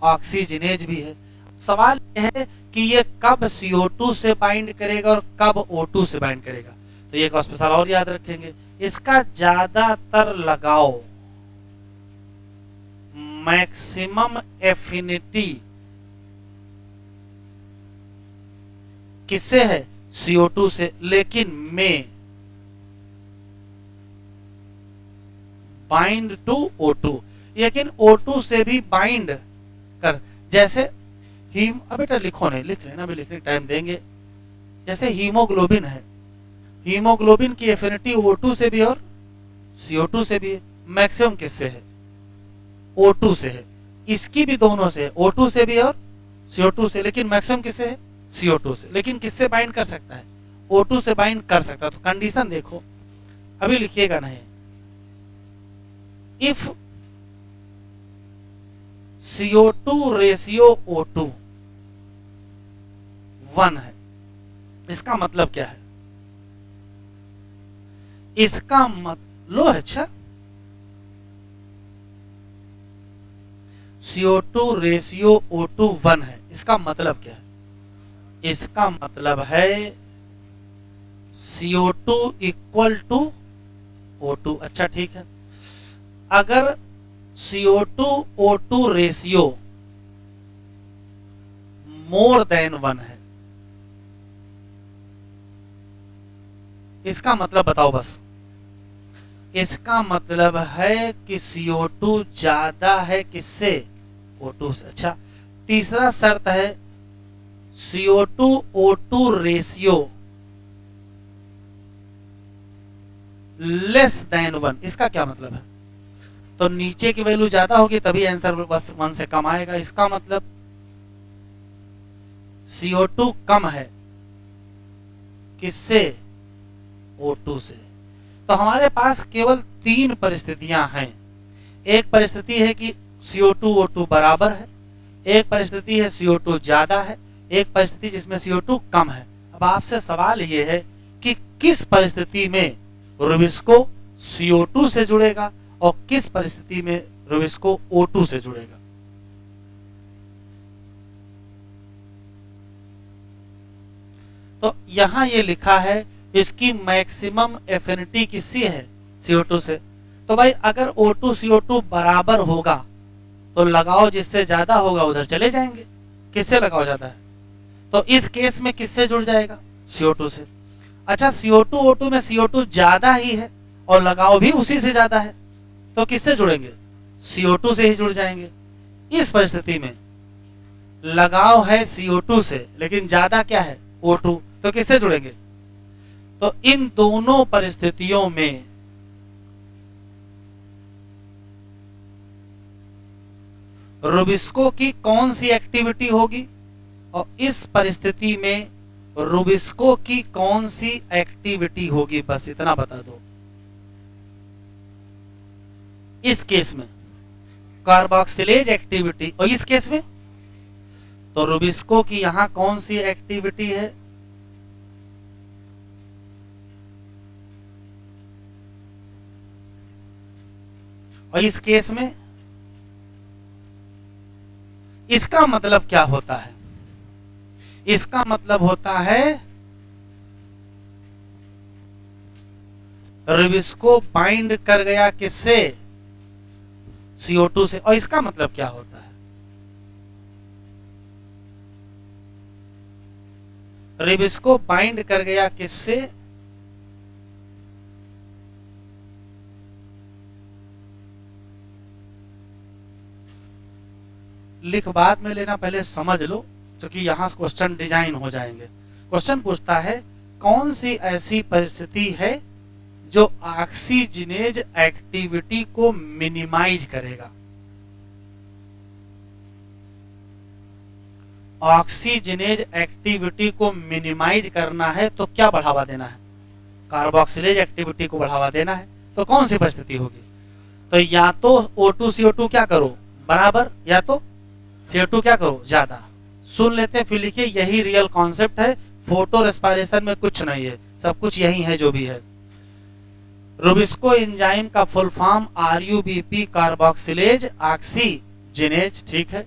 S1: ऑक्सीजनेज भी है। सवाल यह है कि ये कब CO2 से बाइंड करेगा और कब O2 से बाइंड करेगा। तो ये स्पेशल और याद रखेंगे, इसका ज्यादातर लगाव, मैक्सिमम एफिनिटी किससे है? CO2 से। लेकिन में बाइंड टू O2, लेकिन O2 से भी बाइंड कर, जैसे अब बेटा लिखो नहीं, लिख लेना, भी लिखने टाइम देंगे। जैसे हीमोग्लोबिन है, हीमोग्लोबिन की एफिनिटी O2 से भी और CO2 से भी है। मैक्सिमम किससे है? O2 से है। इसकी भी दोनों से, O2 से भी और CO2 से, लेकिन मैक्सिमम किससे है? CO2 से। लेकिन किससे बाइंड कर सकता है? O2 से बाइंड कर सकता है। तो कंडीशन देखो, अभी लिखिएगा नहीं। इफ CO2 रेशियो O2 1 है, इसका मतलब क्या है? इसका लो है, अच्छा, CO2 रेशियो O2 1 है, इसका मतलब क्या है? इसका मतलब है CO2 इक्वल टू O2। अच्छा ठीक है, अगर CO2 O2 ratio more than 1 है, इसका मतलब बताओ बस। इसका मतलब है कि CO2 ज्यादा है किससे? O2 से। अच्छा, तीसरा शर्त है CO2 O2 ratio less than 1। इसका क्या मतलब है? तो नीचे की वैल्यू ज्यादा होगी तभी आंसर बस 1 से कम आएगा। इसका मतलब CO2 कम है किससे? O2 से। तो हमारे पास केवल 3 परिस्थितियां हैं। एक परिस्थिति है कि CO2 O2 बराबर है, एक परिस्थिति है CO2 ज्यादा है, एक परिस्थिति जिसमें CO2 कम है। अब आपसे सवाल यह है कि किस परिस्थिति में रुबिस्को CO2 से जुड़ेगा और किस परिस्थिति में रुबिस्को O2 से जुड़ेगा। तो यहां ये लिखा है इसकी मैक्सिमम एफिनिटी किससे है? CO2 से। तो भाई अगर O2 CO2 बराबर होगा तो लगाव जिससे ज्यादा होगा उधर चले जाएंगे। किससे लगाव ज्यादा है? तो इस केस में किससे जुड़ जाएगा? CO2 से। अच्छा, CO2 O2 में CO2 ज्यादा ही है और लगाव भी उसी से ज्यादा है, तो किससे जुड़ेंगे? CO2 से ही जुड़ जाएंगे। इस परिस्थिति में लगाव है CO2 से लेकिन ज्यादा क्या है? O2, तो किससे जुड़ेंगे? तो इन दोनों परिस्थितियों में रुबिस्को की कौन सी एक्टिविटी होगी, और इस परिस्थिति में रुबिस्को की कौन सी एक्टिविटी होगी, बस इतना बता दो। इस केस में कार्बोक्सिलेज एक्टिविटी, और इस केस में तो रुबिस्को की यहां कौन सी एक्टिविटी है, और इस केस में इसका मतलब क्या होता है, इसका मतलब होता है रुबिस्को बाइंड कर गया किससे, CO2 से, और इसका मतलब क्या होता है, रुबिस्को बाइंड कर गया किससे, लिख बाद में लेना, पहले समझ लो, क्योंकि यहां क्वेश्चन डिजाइन हो जाएंगे। क्वेश्चन पूछता है कौन सी ऐसी परिस्थिति है जो ऑक्सीजनेज एक्टिविटी को मिनिमाइज करेगा। ऑक्सीजनेज एक्टिविटी को मिनिमाइज करना है तो क्या बढ़ावा देना है, कार्बोक्सिलेज एक्टिविटी को बढ़ावा देना है, तो कौन सी परिस्थिति होगी, तो या तो O2 CO2 क्या करो बराबर, या तो CO2 क्या करो ज्यादा। सुन लेते हैं फिर लिखिए, यही रियल कॉन्सेप्ट है, फोटो रेस्पिरेशन में कुछ नहीं है, सब कुछ यही है जो भी है। रुबिस्को एंजाइम का full form RUBP carboxylase oxygenase, ठीक है।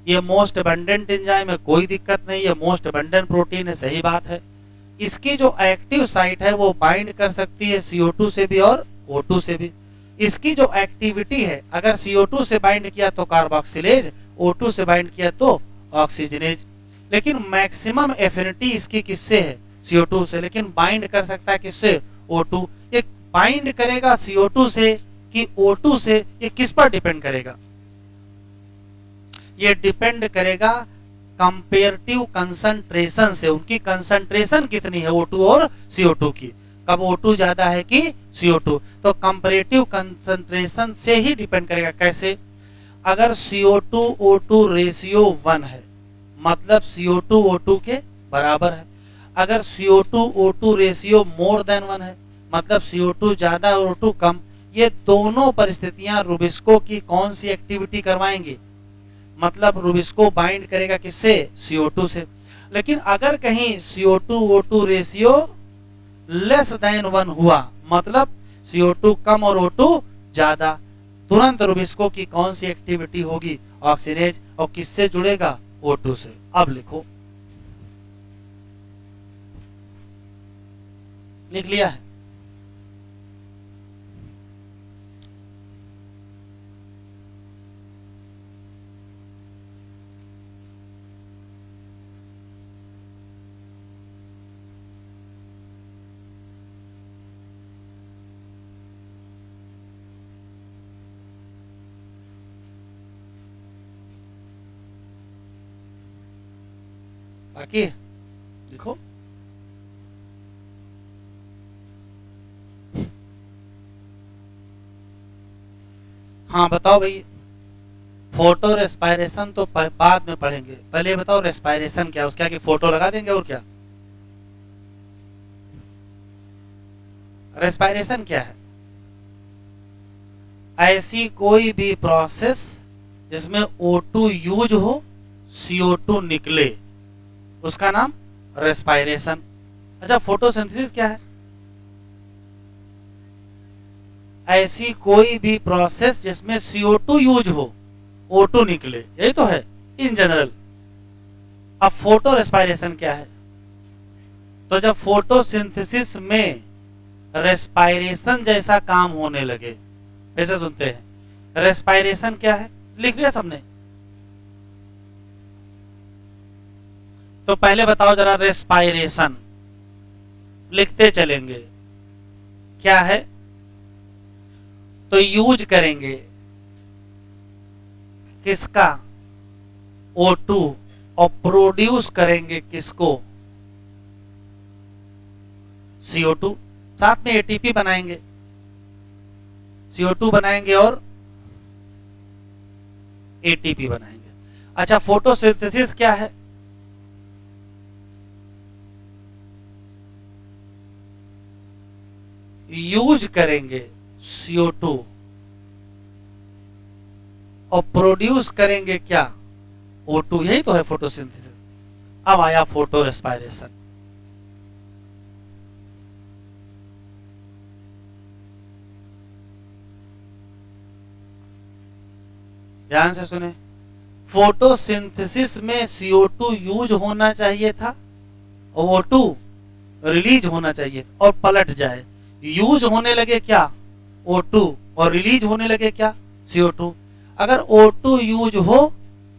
S1: ये मोस्ट अबंडेंट एंजाइम है, कोई दिक्कत नहीं है, मोस्ट अबंडेंट प्रोटीन है, सही बात है। इसकी जो एक्टिव साइट है वो बाइंड कर सकती है CO2 से भी और O2 से भी। इसकी जो एक्टिविटी है, अगर CO2 से बाइंड किया तो कार्बोक्सिलेज, O2 से बाइंड किया तो ऑक्सीजनेज। लेकिन मैक्सिमम एफिनिटी इसकी किससे है, CO2 से, लेकिन बाइंड कर सकता है किससे, O2। ये बाइंड करेगा CO2 से कि O2 से, ये किस पर डिपेंड करेगा, ये डिपेंड करेगा कंपेरेटिव कंसंट्रेशन से, उनकी कंसंट्रेशन कितनी है O2 और CO2 की, कब O2 ज्यादा है कि CO2, तो कंपेरेटिव कंसंट्रेशन से ही डिपेंड करेगा। कैसे, अगर CO2 O2 रेशियो 1 है मतलब CO2 O2 के बराबर है, अगर CO2 O2 ratio more than 1 है मतलब CO2 ज्यादा और O2 कम, ये दोनों परिस्थितियां रुबिस्को की कौन सी एक्टिविटी करवाएंगी, मतलब रुबिस्को बाइंड करेगा किससे, CO2 से। लेकिन अगर कहीं CO2 O2 ratio less than 1 हुआ मतलब CO2 कम और O2 ज्यादा, तुरंत रुबिस्को की कौन सी एक्टिविटी होगी, ऑक्सीजनेज, और किससे जुड़ेगा, O2 से। अब लिखो, लिख लिया है, बाकी देखो हाँ बताओ भाई, फोटो रेस्पिरेशन तो बाद में पढ़ेंगे, पहले बताओ रेस्पिरेशन क्या है, उसका कि फोटो लगा देंगे और क्या। रेस्पिरेशन क्या है, ऐसी कोई भी प्रोसेस जिसमें O2 यूज हो CO2 निकले, उसका नाम रेस्पिरेशन। अच्छा, फोटोसिंथेसिस क्या है, ऐसी कोई भी प्रोसेस जिसमें CO2 यूज हो O2 निकले, यही तो है इन जनरल। अब फोटो रेस्पिरेशन क्या है, तो जब फोटोसिंथेसिस में रेस्पिरेशन जैसा काम होने लगे, ऐसे सुनते हैं, रेस्पिरेशन क्या है, लिख लिया सबने, तो पहले बताओ जरा रेस्पिरेशन, लिखते चलेंगे क्या है, तो यूज करेंगे किसका, O2, और प्रोड्यूस करेंगे किसको, CO2, साथ में ATP बनाएंगे, CO2 बनाएंगे और एटीपी बनाएंगे। अच्छा, फोटोसिंथेसिस क्या है? यूज करेंगे CO2 और प्रोड्यूस करेंगे क्या? O2। यही तो है फोटोसिंथेसिस। अब आया फोटो रेस्पायरेशन। ध्यान से सुने, फोटोसिंथेसिस में CO2 यूज होना चाहिए था और O2 रिलीज होना चाहिए और पलट जाए। यूज होने लगे क्या? O2 और रिलीज होने लगे क्या? CO2। अगर O2 यूज हो,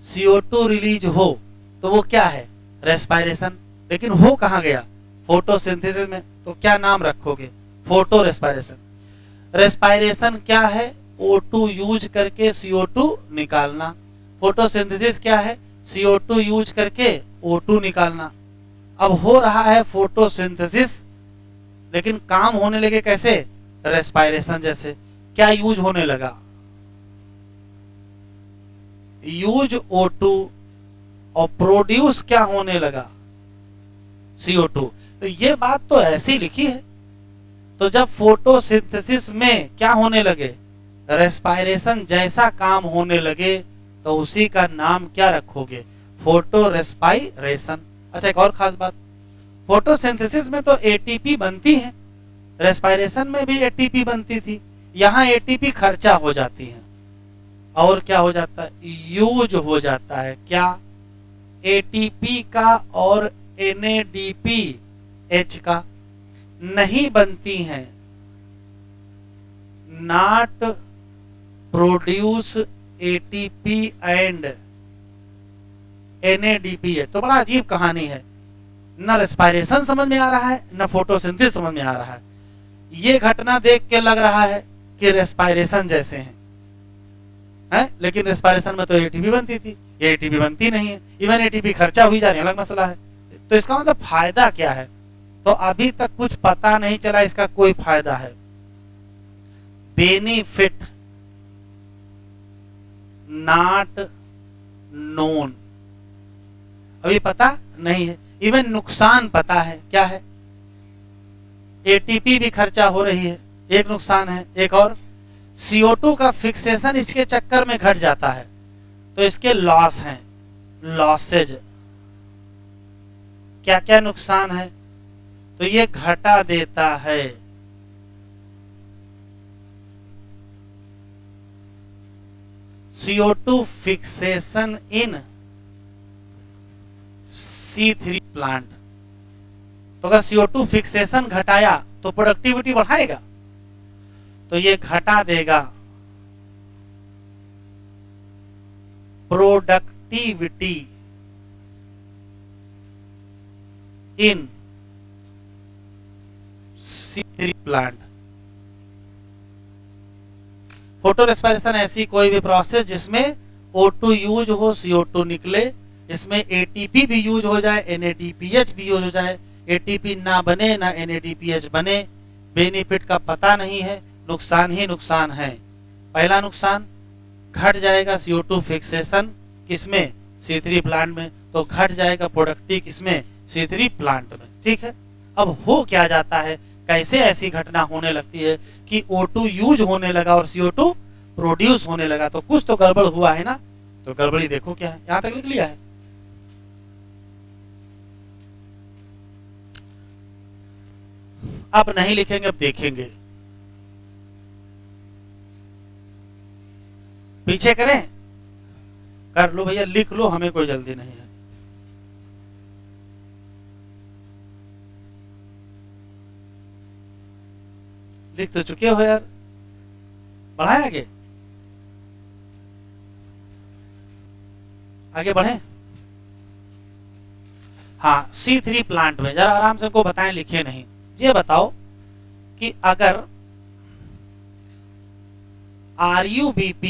S1: CO2 रिलीज हो, तो वो क्या है? रेस्पायरेशन। लेकिन हो कहां गया? फोटोसिंथेसिस में। तो क्या नाम रखोगे? Photo respiration. रेस्पायरेशन क्या है? O2 यूज करके CO2 निकालना। फोटोसिंथेसिस क्या है? CO2 यूज करके O2 निकालना। अब हो रहा है फोटोसिंथेसिस, लेकिन काम होने लगे कैसे? रेस्पायरेशन जैसे। क्या यूज होने लगा? यूज O2 और प्रोड्यूस क्या होने लगा? CO2। तो ये बात तो ऐसी लिखी है। तो जब फोटोसिंथेसिस में क्या होने लगे? रेस्पायरेशन जैसा काम होने लगे, तो उसी का नाम क्या रखोगे? Photo respiration. अच्छा, एक और खास बात, फोटोसिंथेसिस में तो एटीपी बनती है, रेस्पायरेशन में भी एटीपी बनती थी। यहां एटीपी खर्चा हो जाती है और क्या हो जाता है? यूज हो जाता है। क्या? एटीपी का और NADPH का। नहीं बनती हैं, not produce ATP and NADPH। तो बड़ा अजीब कहानी है, न रेस्पायरेशन समझ में आ रहा है, न फोटोसिंथेसिस समझ में आ रहा है। ये घटना देख के लग रहा है कि रेस्पायरेशन जैसे हैं, लेकिन रेस्पायरेशन में तो एटीपी बनती थी, ये एटीपी बनती नहीं है। इवन एटीपी खर्चा हुई जा रही है, अलग मसला है। तो इसका मतलब फायदा क्या है? तो अभी तक कुछ पता नहीं चला इसका कोई फायदा है। बेनिफिट नॉट नोन, अभी पता नहीं है। इवन नुकसान पता है, क्या है? एटीपी भी खर्चा हो रही है, एक नुकसान है। एक और, CO2 का फिक्सेशन इसके चक्कर में घट जाता है, तो इसके लॉस हैं, लॉसेज। क्या क्या नुकसान है? तो ये घटा देता है CO2 फिक्सेशन इन C3 प्लांट। तो अगर CO2 फिक्सेशन घटाया तो प्रोडक्टिविटी बढ़ाएगा, तो ये घटा देगा productivity in C3 plant. Photo respiration ऐसी कोई भी प्रोसेस जिसमें O2 यूज हो, CO2 निकले, इसमें ATP भी यूज हो जाए, NADPH भी यूज हो जाए। ATP ना बने ना NADPH बने। बेनिफिट का पता नहीं है, नुकसान ही नुकसान है। पहला नुकसान, घट जाएगा CO2 फिक्सेशन किसमें? C3 प्लांट में। तो घट जाएगा प्रोडक्टिव किसमें? C3 प्लांट में। ठीक है। अब हो क्या जाता है, कैसे ऐसी घटना होने लगती है कि O2 यूज होने लगा और CO2 प्रोड्यूस होने लगा? तो कुछ तो गड़बड़ हुआ है ना। तो गड़बड़ी देखो क्या है, यहां तक लिख लिया है। अब नहीं लिखेंगे, अब देखेंगे। पीछे करें? कर लो भैया, लिख लो, हमें कोई जल्दी नहीं है। लिख तो चुके हो यार, बढ़ाए आगे, आगे बढ़े। हाँ, C3 प्लांट में जरा आराम से को बताएं, लिखे नहीं। ये बताओ कि अगर RUBP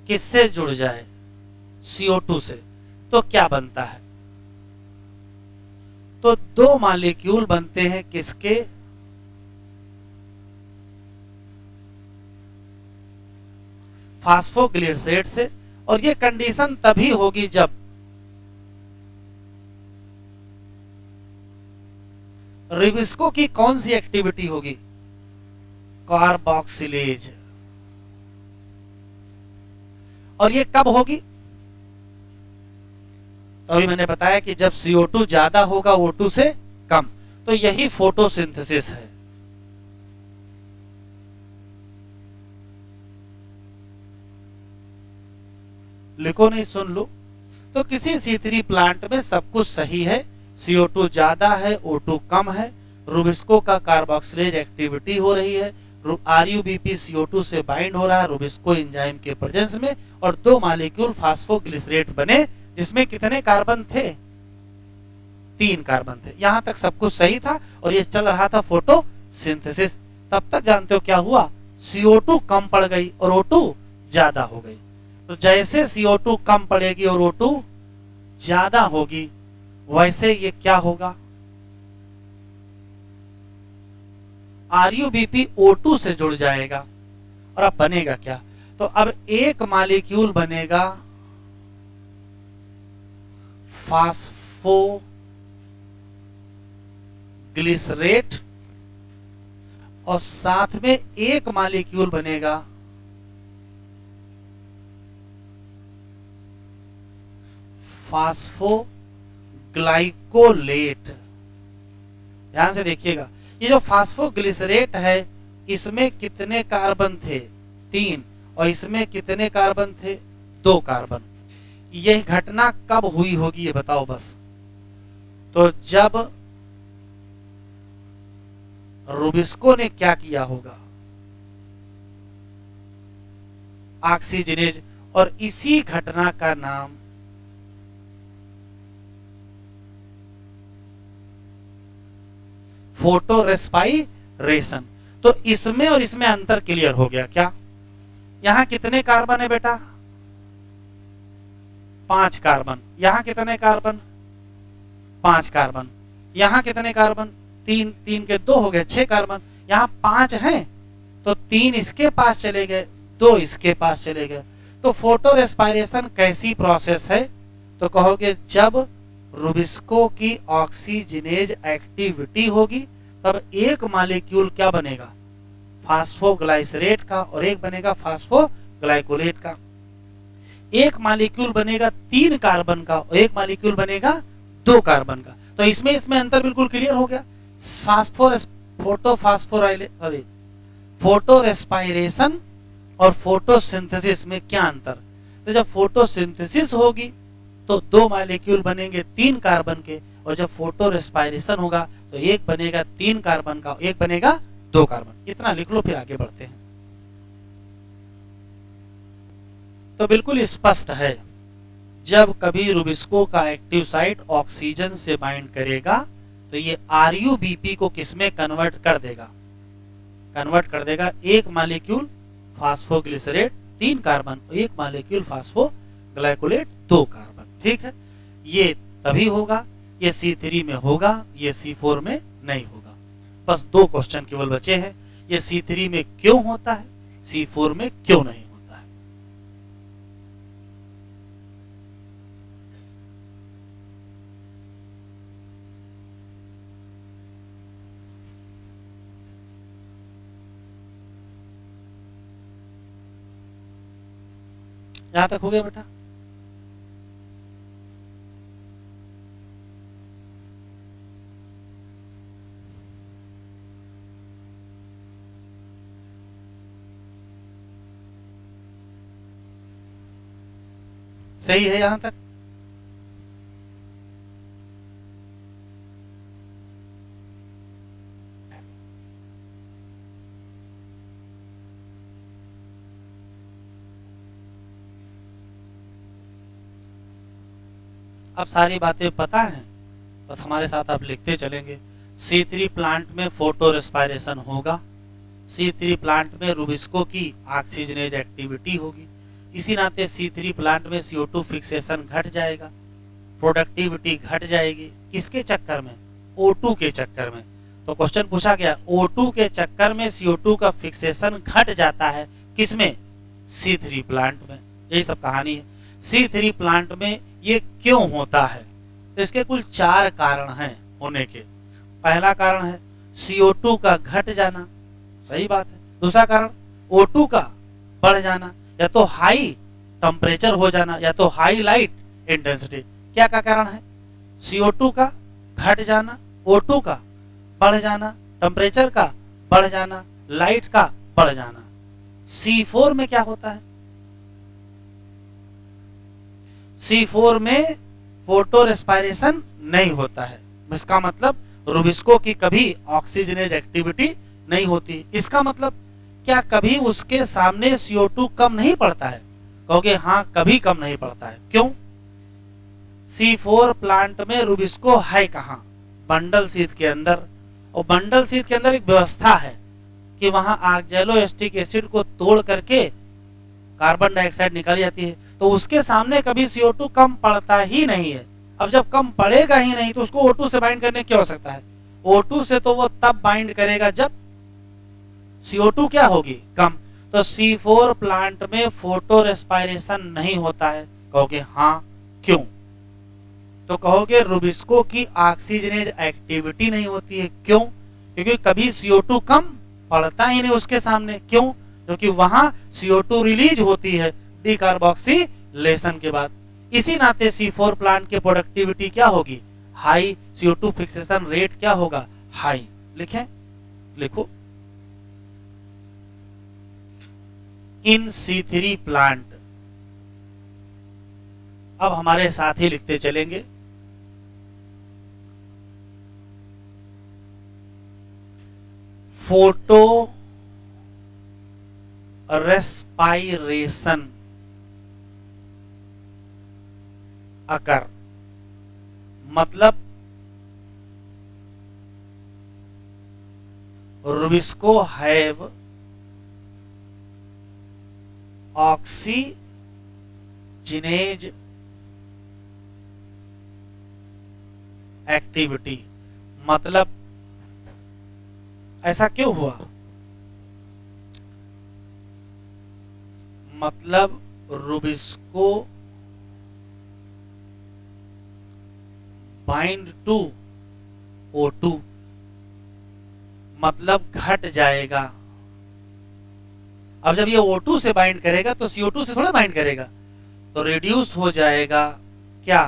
S1: किससे जुड़ जाए? CO2 से, तो क्या बनता है? तो दो मॉलिक्यूल बनते हैं किसके? फास्फोग्लिसरेट से, और ये कंडीशन तभी होगी जब रिबिस्को की कौन सी एक्टिविटी होगी, कार्बोक्सिलेज। और ये कब होगी, तो अभी मैंने बताया कि जब CO2 ज्यादा होगा O2 से कम, तो यही फोटोसिंथेसिस है। लिखो नहीं, सुन लो। तो किसी C3 प्लांट में सब कुछ सही है, CO2 ज्यादा है, O2 कम है, रुबिस्को का कार्बोक्सिलेज एक्टिविटी हो रही है, RUBP CO2 से बाइंड हो रहा है रुबिस्को एंजाइम के प्रेजेंस में, और 2 मॉलिक्यूल फास्फोग्लिसरेट बने जिसमें कितने कार्बन थे, 3 कार्बन थे। यहां तक सब कुछ सही था और ये चल रहा था फोटोसिंथेसिस। तब तक जानते हो क्या हुआ, CO2 कम पड़ गई और O2 ज्यादा हो गई। तो जैसे CO2 कम पड़ेगी और O2 ज्यादा होगी, वैसे ये क्या होगा, RUBP O2 से जुड़ जाएगा। और अब बनेगा क्या, तो अब एक मॉलिक्यूल बनेगा फास्फोग्लिसरेट और साथ में एक मॉलिक्यूल बनेगा फास्फोग्लाइकोलेट। ध्यान से देखिएगा, ये जो फास्फोग्लिसरेट है इसमें कितने कार्बन थे, 3, और इसमें कितने कार्बन थे, 2 कार्बन। यह घटना कब हुई होगी ये बताओ बस, तो जब रुबिस्को ने क्या किया होगा, ऑक्सीजनेज, और इसी घटना का नाम फोटो रेस्पाइरेशन। तो इसमें और इसमें अंतर क्लियर हो गया क्या, यहां कितने कार्बन है बेटा, 5 कार्बन, यहां कितने कार्बन, 5 कार्बन, यहां कितने कार्बन, 3, 3 के 2 हो गए, 6 कार्बन, यहां 5 हैं तो 3 इसके पास चले गए, 2 इसके पास चले गए। तो फोटो रेस्पायरेशन कैसी प्रोसेस है, तो कहोगे जब रुबिस्को की ऑक्सीजनेज एक्टिविटी होगी तब एक मॉलिक्यूल क्या बनेगा, फास्फोग्लाइसरेट का, और एक बनेगा फास्फोग्लाइकोलेट का। एक मॉलिक्यूल बनेगा 3 कार्बन का और एक मॉलिक्यूल बनेगा 2 कार्बन का। तो इसमें अंतर बिल्कुल क्लियर हो गया। फोटो रेस्पायरेशन और फोटोसिंथेसिस में क्या अंतर, तो जब फोटोसिंथेसिस होगी तो 2 मॉलिक्यूल बनेंगे 3 कार्बन के, और जब फोटो रेस्पायरेशन होगा तो एक बनेगा 3 कार्बन का, एक बनेगा 2 कार्बन। इतना लिख लो, फिर आगे बढ़ते हैं। तो बिल्कुल स्पष्ट है, जब कभी रुबिस्को का एक्टिव साइट ऑक्सीजन से बाइंड करेगा तो ये RUBP को किसमें कन्वर्ट कर देगा, एक मॉलिक्यूल फास्फोग्लिसरेट 3 कार्बन, एक मॉलिक्यूल फास्फोग्लाइकोलेट 2 कार्बन। ठीक है, ये तभी होगा, ये C3 में होगा, ये C4 में नहीं होगा। बस 2 क्वेश्चन केवल बचे हैं, ये C3 में क्यों होता है, C4 में क्यों नहीं होता है। यहां तक हो गया बेटा, सही है यहां तक। अब सारी बातें पता हैं, बस हमारे साथ आप लिखते चलेंगे। C3 प्लांट में फोटो रेस्पायरेशन होगा, C3 प्लांट में रुबिस्को की ऑक्सीजनेज एक्टिविटी होगी, इसी नाते C3 प्लांट में CO2 फिक्सेशन घट जाएगा, प्रोडक्टिविटी घट जाएगी। किसके चक्कर में, O2 के चक्कर में। तो क्वेश्चन पूछा गया O2 के चक्कर में CO2 का फिक्सेशन घट जाता है, किसमें, C3 प्लांट में। यही सब कहानी है। C3 प्लांट में ये क्यों होता है? तो इसके कुल 4 कारण हैं होने के। पहला कारण है CO2 का घट जाना, सही बात है। दूसरा कारण O2 का बढ़ जाना, या तो हाई टेम्परेचर हो जाना, या तो हाई लाइट इंटेंसिटी। क्या का कारण है? CO2 का घट जाना, O2 का बढ़ जाना, टेम्परेचर का बढ़ जाना, लाइट का बढ़ जाना। C4 में क्या होता है? C4 में फोटो रेस्पायरेशन नहीं होता है। इसका मतलब रुबिस्को की कभी ऑक्सीजनेज एक्टिविटी नहीं होती। इसका मतलब क्या कभी उसके सामने CO2 कम नहीं पड़ता है? कहोगे हाँ, कभी कम नहीं पड़ता है। क्यों? C4 प्लांट में रुबिस्को है कहाँ? बंडल शीट के अंदर। और बंडल शीट के अंदर एक व्यवस्था है कि वहां ऑक्सैलोएसिटिक एसिड को तोड़ करके कार्बन डाइऑक्साइड निकाली जाती है। तो उसके सामने कभी CO2 कम पड़ता ही नहीं है। अब जब कम पड़ेगा ही नहीं तो उसको O2 से बाइंड करने की आवश्यकता है। O2 से तो वो तब बाइंड करेगा जब CO2 क्या होगी? कम। तो C4 प्लांट में फोटो रेस्पायरेशन नहीं होता है। कहोगे हाँ, क्यों? तो कहोगे रुबिस्को की ऑक्सीजनेज एक्टिविटी नहीं होती है। क्यों? क्योंकि कभी CO2 कम पड़ता ही नहीं उसके सामने। क्यों? क्योंकि वहां CO2 रिलीज होती है डीकार्बोक्सिलेशन के बाद। इसी नाते C4 प्लांट की प्रोडक्टिविटी क्या होगी? हाई। CO2 फिक्सेशन रेट क्या होगा? हाई। लिखें, लिखो। इन C3 प्लांट, अब हमारे साथ ही लिखते चलेंगे। फोटो रेस्पायरेशन अकर, मतलब रुबिस्को हैव ऑक्सीजनेज एक्टिविटी। मतलब ऐसा क्यों हुआ? मतलब रुबिस्को बाइंड टू O2, मतलब घट जाएगा। अब जब ये O2 से बाइंड करेगा तो CO2 से थोड़ा बाइंड करेगा, तो रिड्यूस हो जाएगा क्या?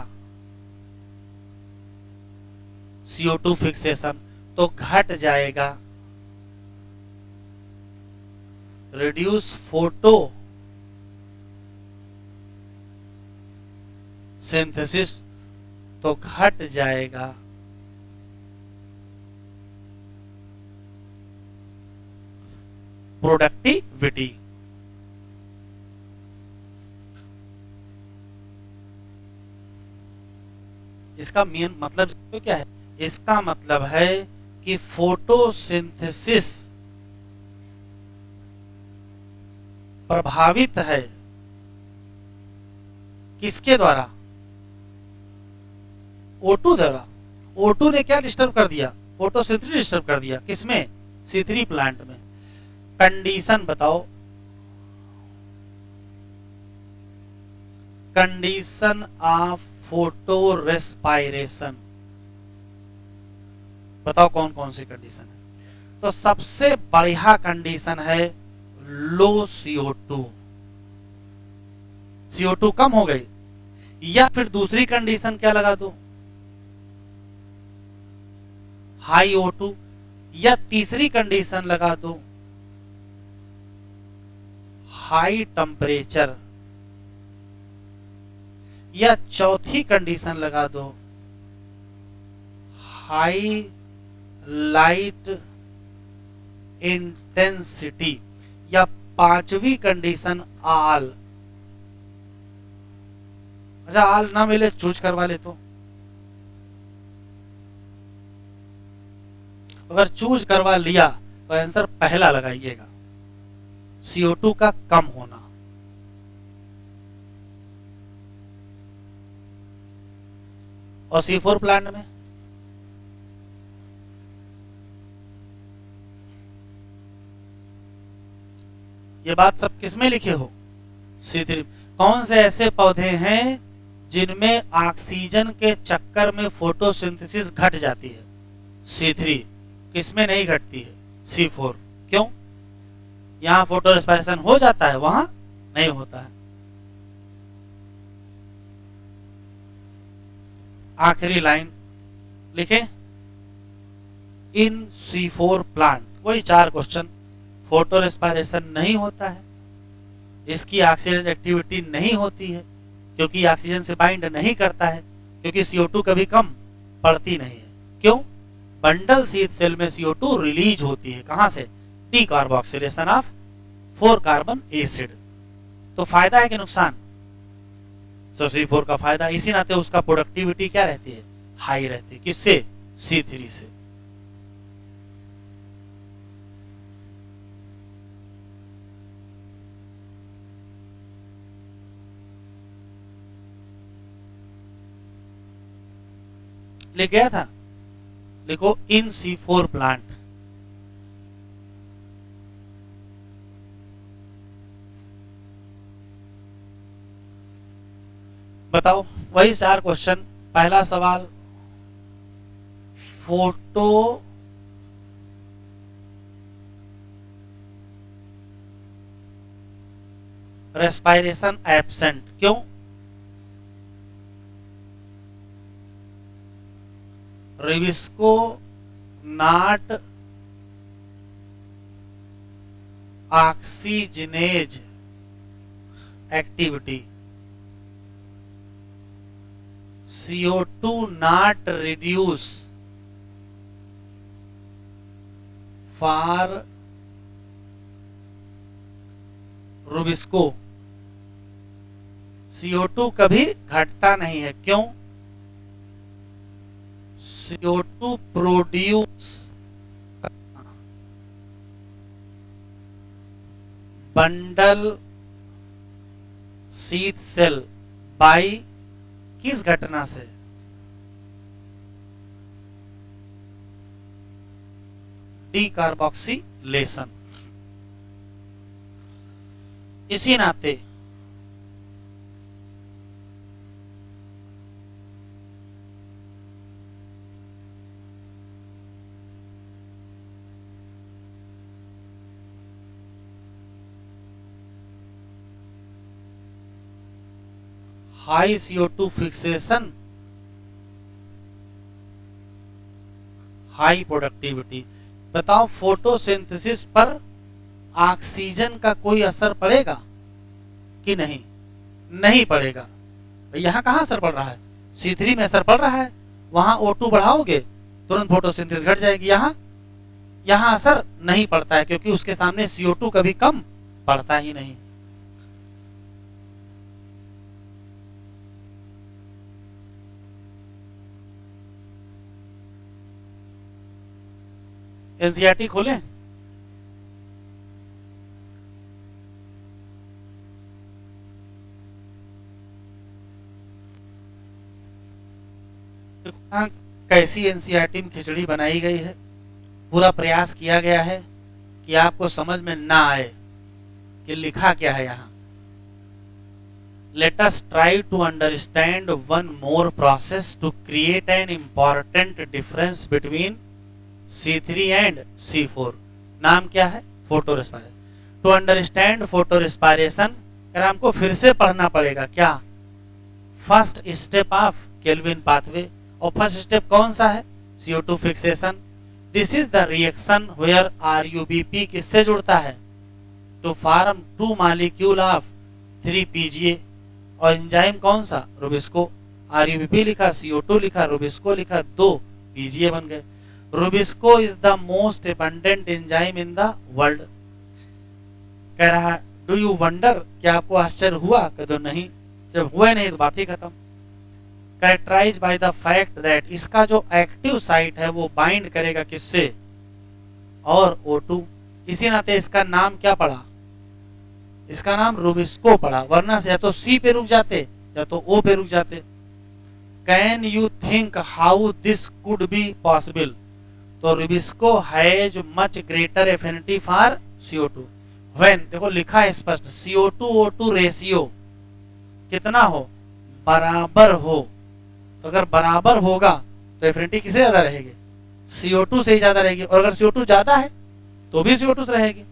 S1: CO2 फिक्सेशन, तो घट जाएगा। रिड्यूस फोटो सिंथेसिस, तो घट जाएगा। प्रोडक्टिविटी। इसका मेन मतलब तो क्या है? इसका मतलब है कि फोटोसिंथेसिस प्रभावित है किसके द्वारा? O2 द्वारा। O2 ने क्या डिस्टर्ब कर दिया? फोटोसिंथेसिस डिस्टर्ब कर दिया। किसमें? C3 प्लांट में। कंडीशन बताओ। कंडीशन ऑफ फोटो रेस्पायरेशन बताओ, कौन कौन सी कंडीशन है? तो सबसे बढ़िया कंडीशन है लो CO2। CO2 कम हो गई। या फिर दूसरी कंडीशन क्या लगा दो? High O2। या तीसरी कंडीशन लगा दो हाई टेम्परेचर। या चौथी कंडीशन लगा दो हाई लाइट इंटेंसिटी। या पांचवी कंडीशन आल। अच्छा, आल ना मिले चूज करवा ले तो? अगर चूज करवा लिया तो आंसर पहला लगाइएगा, CO2 का कम होना। और C4 प्लांट में ये बात सब किसमें लिखे हो? C3। कौन से ऐसे पौधे हैं जिनमें ऑक्सीजन के चक्कर में फोटोसिंथेसिस घट जाती है? C3। किसमें नहीं घटती है? C4। क्यों? यहां फोटो रेस्पिरेशन हो जाता है, वहां नहीं होता है। आखिरी लाइन लिखे, इन C4 प्लांट, वही 4 क्वेश्चन। फोटो रेस्पिरेशन नहीं होता है, इसकी ऑक्सीजन एक्टिविटी नहीं होती है क्योंकि ऑक्सीजन से बाइंड नहीं करता है, क्योंकि CO2 कभी कम पड़ती नहीं है। क्यों? बंडल शीथ सेल में CO2 रिलीज होती है, कहां से? Decarboxylation of 4 carbon acid. तो फायदा है कि नुकसान? तो C4 का फायदा, इसी नाते उसका प्रोडक्टिविटी क्या रहती है? हाई रहती है। किससे? C3 से। लिख गया था, लिखो इन C4 प्लांट। बताओ, वही 4 क्वेश्चन। पहला सवाल, फोटो रेस्पिरेशन एब्सेंट, क्यों? Rubisco not oxygenase activity, CO2 not reduce for rubisco. CO2 कभी घटता नहीं है, क्यों? CO2 produce bundle sheath cell by, किस घटना से? डीकार्बोक्सिलेशन। इसी नाते high CO2 fixation, high productivity. बताओ, फोटोसिंथेसिस पर ऑक्सीजन का कोई असर पड़ेगा कि नहीं? नहीं पड़ेगा। यहां कहां असर पड़ रहा है? C3 में असर पड़ रहा है। वहां O2 बढ़ाओगे तुरंत फोटोसिंथेसिस घट जाएगी। यहां असर नहीं पड़ता है क्योंकि उसके सामने CO2 कभी कम पड़ता ही नहीं। एनसीईआरटी खोलें, कैसी एनसीईआरटी में खिचड़ी बनाई गई है। पूरा प्रयास किया गया है कि आपको समझ में ना आए कि लिखा क्या है यहाँ। Let us try to understand one more process to create an important difference between C3 and C4। नाम क्या है? Photorespiration. To understand photorespiration हमको फिर से पढ़ना पड़ेगा क्या? First step of Calvin pathway. और फर्स्ट स्टेप कौन सा है? CO2 fixation. This is the reaction where RUBP किससे जुड़ता है? To form 2 molecule of 3PGA। और एंजाइम कौन सा? रुबिस्को। RUBP लिखा, CO2 लिखा, रुबिस्को लिखा, 2 PGA बन गए। Rubisco is the most abundant enzyme in the world. कह रहा है, डू यू वंडर, क्या आपको आश्चर्य हुआ? कह दो नहीं। जब हुए नहीं तो बात ही खत्म। Characterize by the fact that, इसका जो एक्टिव साइट है वो बाइंड करेगा किससे? और O2। इसी नाते इसका नाम क्या पड़ा? इसका नाम रुबिस्को पड़ा, वरना से या तो C पे रुक जाते या तो O पे रुक जाते। Can you think how this could be possible? तो rubisco has much greater affinity for CO2। When, देखो लिखा है स्पष्ट, CO2 O2 रेशियो कितना हो, बराबर हो। तो अगर बराबर होगा तो एफिनिटी किससे ज्यादा रहेगी, CO2 से ही ज्यादा रहेगी। और अगर CO2 ज्यादा है तो भी CO2 से रहेगी।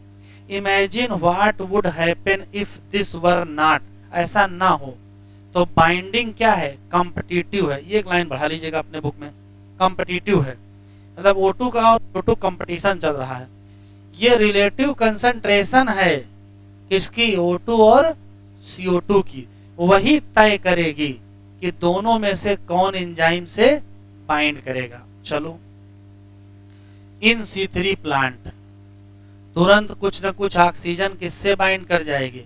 S1: Imagine what would happen if this were not, ऐसा ना हो तो बाइंडिंग क्या है, कॉम्पिटिटिव है। ये एक लाइन बढ़ा लीजिएगा अपने बुक में, कॉम्पिटिटिव है, मतलब O2 का और CO2 कंपटीशन चल रहा है। ये रिलेटिव कंसंट्रेशन है किसकी, O2 और CO2 की, वही तय करेगी कि दोनों में से कौन एंजाइम से बाइंड करेगा। चलो, इन C3 प्लांट तुरंत कुछ न कुछ ऑक्सीजन किससे बाइंड कर जाएगी,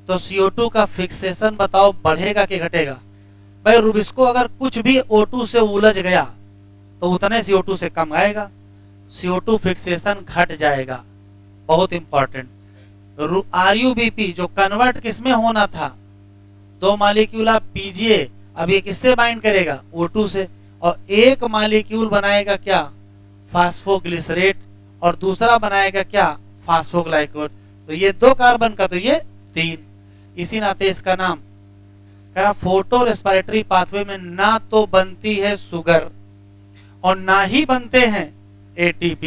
S1: तो CO2 का फिक्सेशन बताओ बढ़ेगा कि घटेगा। भाई रुबिस्को अगर कुछ भी O2 से उलझ गया तो उतने CO2 से कम आएगा, CO2 फिक्सेशन घट जाएगा। बहुत इंपॉर्टेंट। RUBP जो कन्वर्ट किसमें होना था, 2 मालिक्यूल PGA, अब ये किससे बाइंड करेगा, O2 से, और एक मालिक्यूल बनाएगा क्या, फास्फोग्लिसरेट, और दूसरा बनाएगा क्या, फास्फोग्लाइकोड। तो ये 2 कार्बन का, तो ये 3। इसी नाते इसका नाम करा, फोटो रेस्पिरेटरी पाथवे में ना तो बनती है शुगर और ना ही बनते हैं ATP।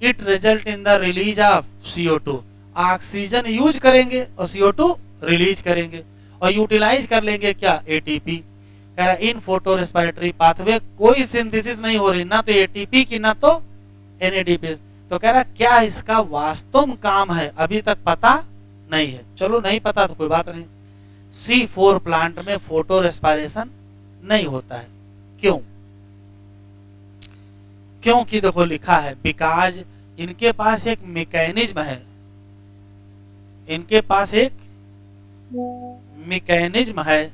S1: It result in the release of CO2। Oxygen use करेंगे और CO2 रिलीज करेंगे और यूटिलाइज कर लेंगे क्या, ATP। कह रहा इन फोटो रेस्पिरेटरी पाथवे कोई सिंथेसिस नहीं हो रही, ना तो ATP की ना तो NADP। तो कह रहा क्या इसका वास्तव में काम है, अभी तक पता नहीं है। चलो नहीं पता तो कोई बात नहीं। C4 प्लांट में फोटो रेस्पिरेशन नहीं होता है, क्यों, क्योंकि देखो लिखा है बिकॉज इनके पास एक मैकेनिज्म है, इनके पास एक मैकेनिज्म है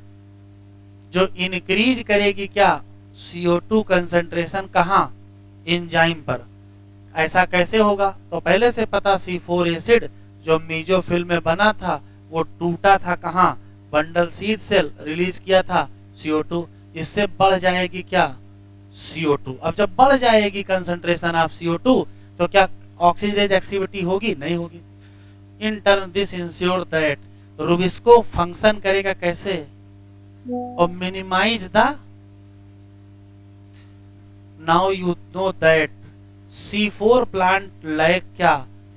S1: जो इंक्रीज करेगी क्या, CO2 कंसंट्रेशन कहां, एंजाइम पर। ऐसा कैसे होगा, तो पहले से पता, C4 एसिड जो मीजोफिल में बना था वो टूटा था कहां, बंडल सीध सेल, रिलीज किया था CO2, इससे बढ़ जाएगी क्या, CO2। अब जब बढ़ जाएगी कंसंट्रेशन ऑफ CO2 तो क्या ऑक्सीजनेज एक्टिविटी होगी, नहीं होगी। In turn this ensure that, rubisco function करेगा कैसे, और minimize the, now you know that C4 plant like क्या,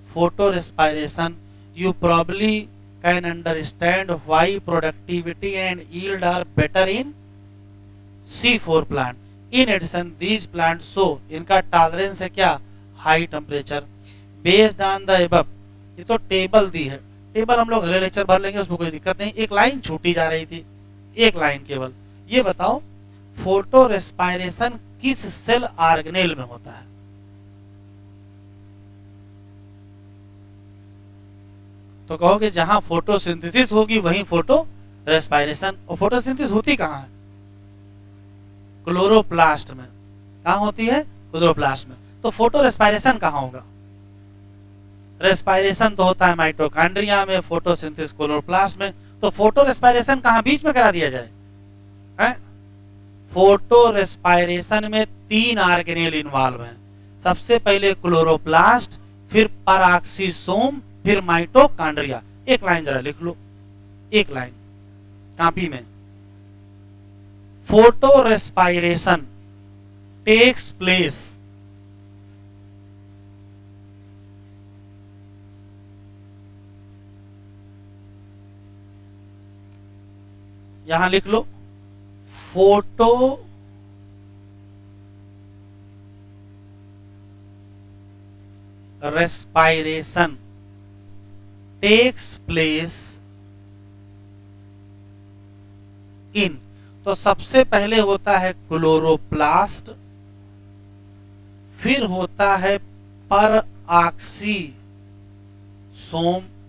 S1: photorespiration. You probably can understand why productivity and yield are better in C4 plant. In addition these plant show, इनका tolerance है क्या, high temperature. Based on the above, ये तो table दी है, table हम लोग अगले लेक्चर भर लेंगे, उसमें कोई दिक्कत नहीं। एक लाइन छूटी जा रही थी, एक लाइन केवल। ये बताओ फोटो रेस्पिरेशन किस सेल ऑर्गेनेल में होता है, तो कहोगे जहां फोटोसिंथेसिस होगी वहीं फोटो रेस्पिरेशन। और फोटोसिंथेसिस होती कहां है, क्लोरोप्लास्ट में। कहां होती है, क्लोरोप्लास्ट में। तो फोटो रेस्पिरेशन कहां होगा, रेस्पिरेशन तो होता है माइटोकॉन्ड्रिया में, फोटोसिंथेसिस क्लोरोप्लास्ट में। तो फोटो रेस्पिरेशन कहां, बीच में करा दिया जाए है? फोटो रेस्पिरेशन में 3 ऑर्गेनेल इन्वॉल्व हैं। सबसे पहले क्लोरोप्लास्ट, फिर पैराक्सीसोम, फिर माइटोकॉन्ड्रिया। एक लाइन जरा लिख लो, एक लाइन कॉपी में। फोटो रेस्पिरेशन टेक्स प्लेस यहां लिख लो, photorespiration takes place in. तो सबसे पहले होता है क्लोरोप्लास्ट, फिर होता है पैराक्सीसोम,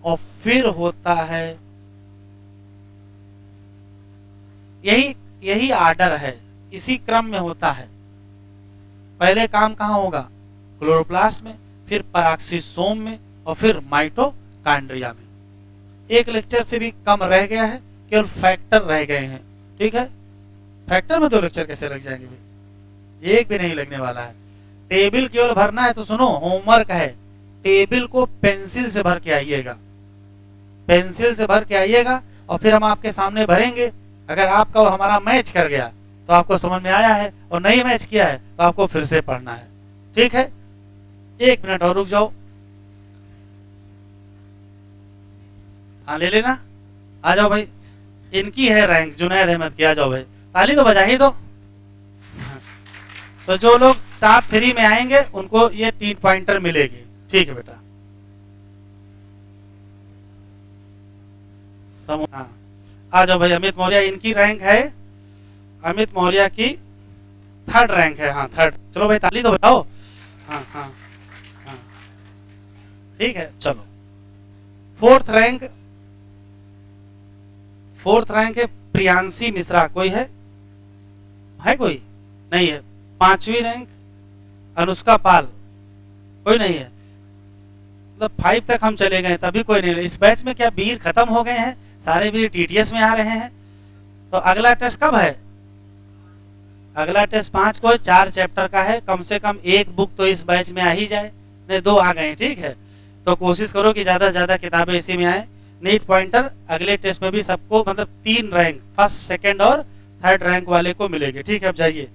S1: और फिर होता है, यही आर्डर है, इसी क्रम में होता है। पहले काम कहां होगा, क्लोरोप्लास्ट में, फिर पैराक्सीसोम में, और फिर माइटोकॉन्ड्रिया में। एक लेक्चर से भी कम रह गया है, केवल फैक्टर रह गए हैं, ठीक है। फैक्टर में 2 लेक्चर कैसे लग जाएंगे भाई, एक भी नहीं लगने वाला है। टेबल केवल भरना है, तो सुनो होमवर्क है, टेबल को पेंसिल से भर के आइएगा, पेंसिल से भर के आइएगा और फिर हम आपके सामने भरेंगे। अगर आपका और हमारा मैच कर गया तो आपको समझ में आया है, और नहीं मैच किया है तो आपको फिर से पढ़ना है। ठीक है, 1 मिनट और रुक जाओ। हाँ ले लेना, आ जाओ भाई। इनकी है रैंक जुनैद अहमद की, आ जाओ भाई, ताली तो बजा ही दो। तो जो लोग टॉप 3 में आएंगे उनको ये 3 पॉइंटर मिलेगी। ठीक है बेटा, हाँ आ जाओ भाई। अमित मौर्य, इनकी रैंक है, अमित मौर्य की 3rd रैंक है। हाँ 3rd, चलो भाई ताली तो बताओ। हाँ हाँ हाँ ठीक है, चलो 4th रैंक, 4th रैंक है प्रियांशी मिश्रा। कोई है कोई नहीं है। 5वीं रैंक अनुष्का पाल, कोई नहीं है। मतलब 5 तक हम चले गए तभी कोई नहीं है। इस बैच में क्या वीर खत्म हो गए हैं, सारे वीर टीटीएस में आ रहे हैं। तो अगला टेस्ट कब है? अगला टेस्ट 5 को, 4 चैप्टर का है। कम से कम 1 बुक तो इस बैच में आ ही जाए, नहीं 2 आ गए। ठीक है, तो कोशिश करो कि ज्यादा से ज्यादा किताबें इसी में आए। नीट पॉइंटर अगले टेस्ट में भी सबको, मतलब 3 रैंक, 1st, 2nd और 3rd रैंक वाले को मिलेगी। ठीक है, अब जाइए।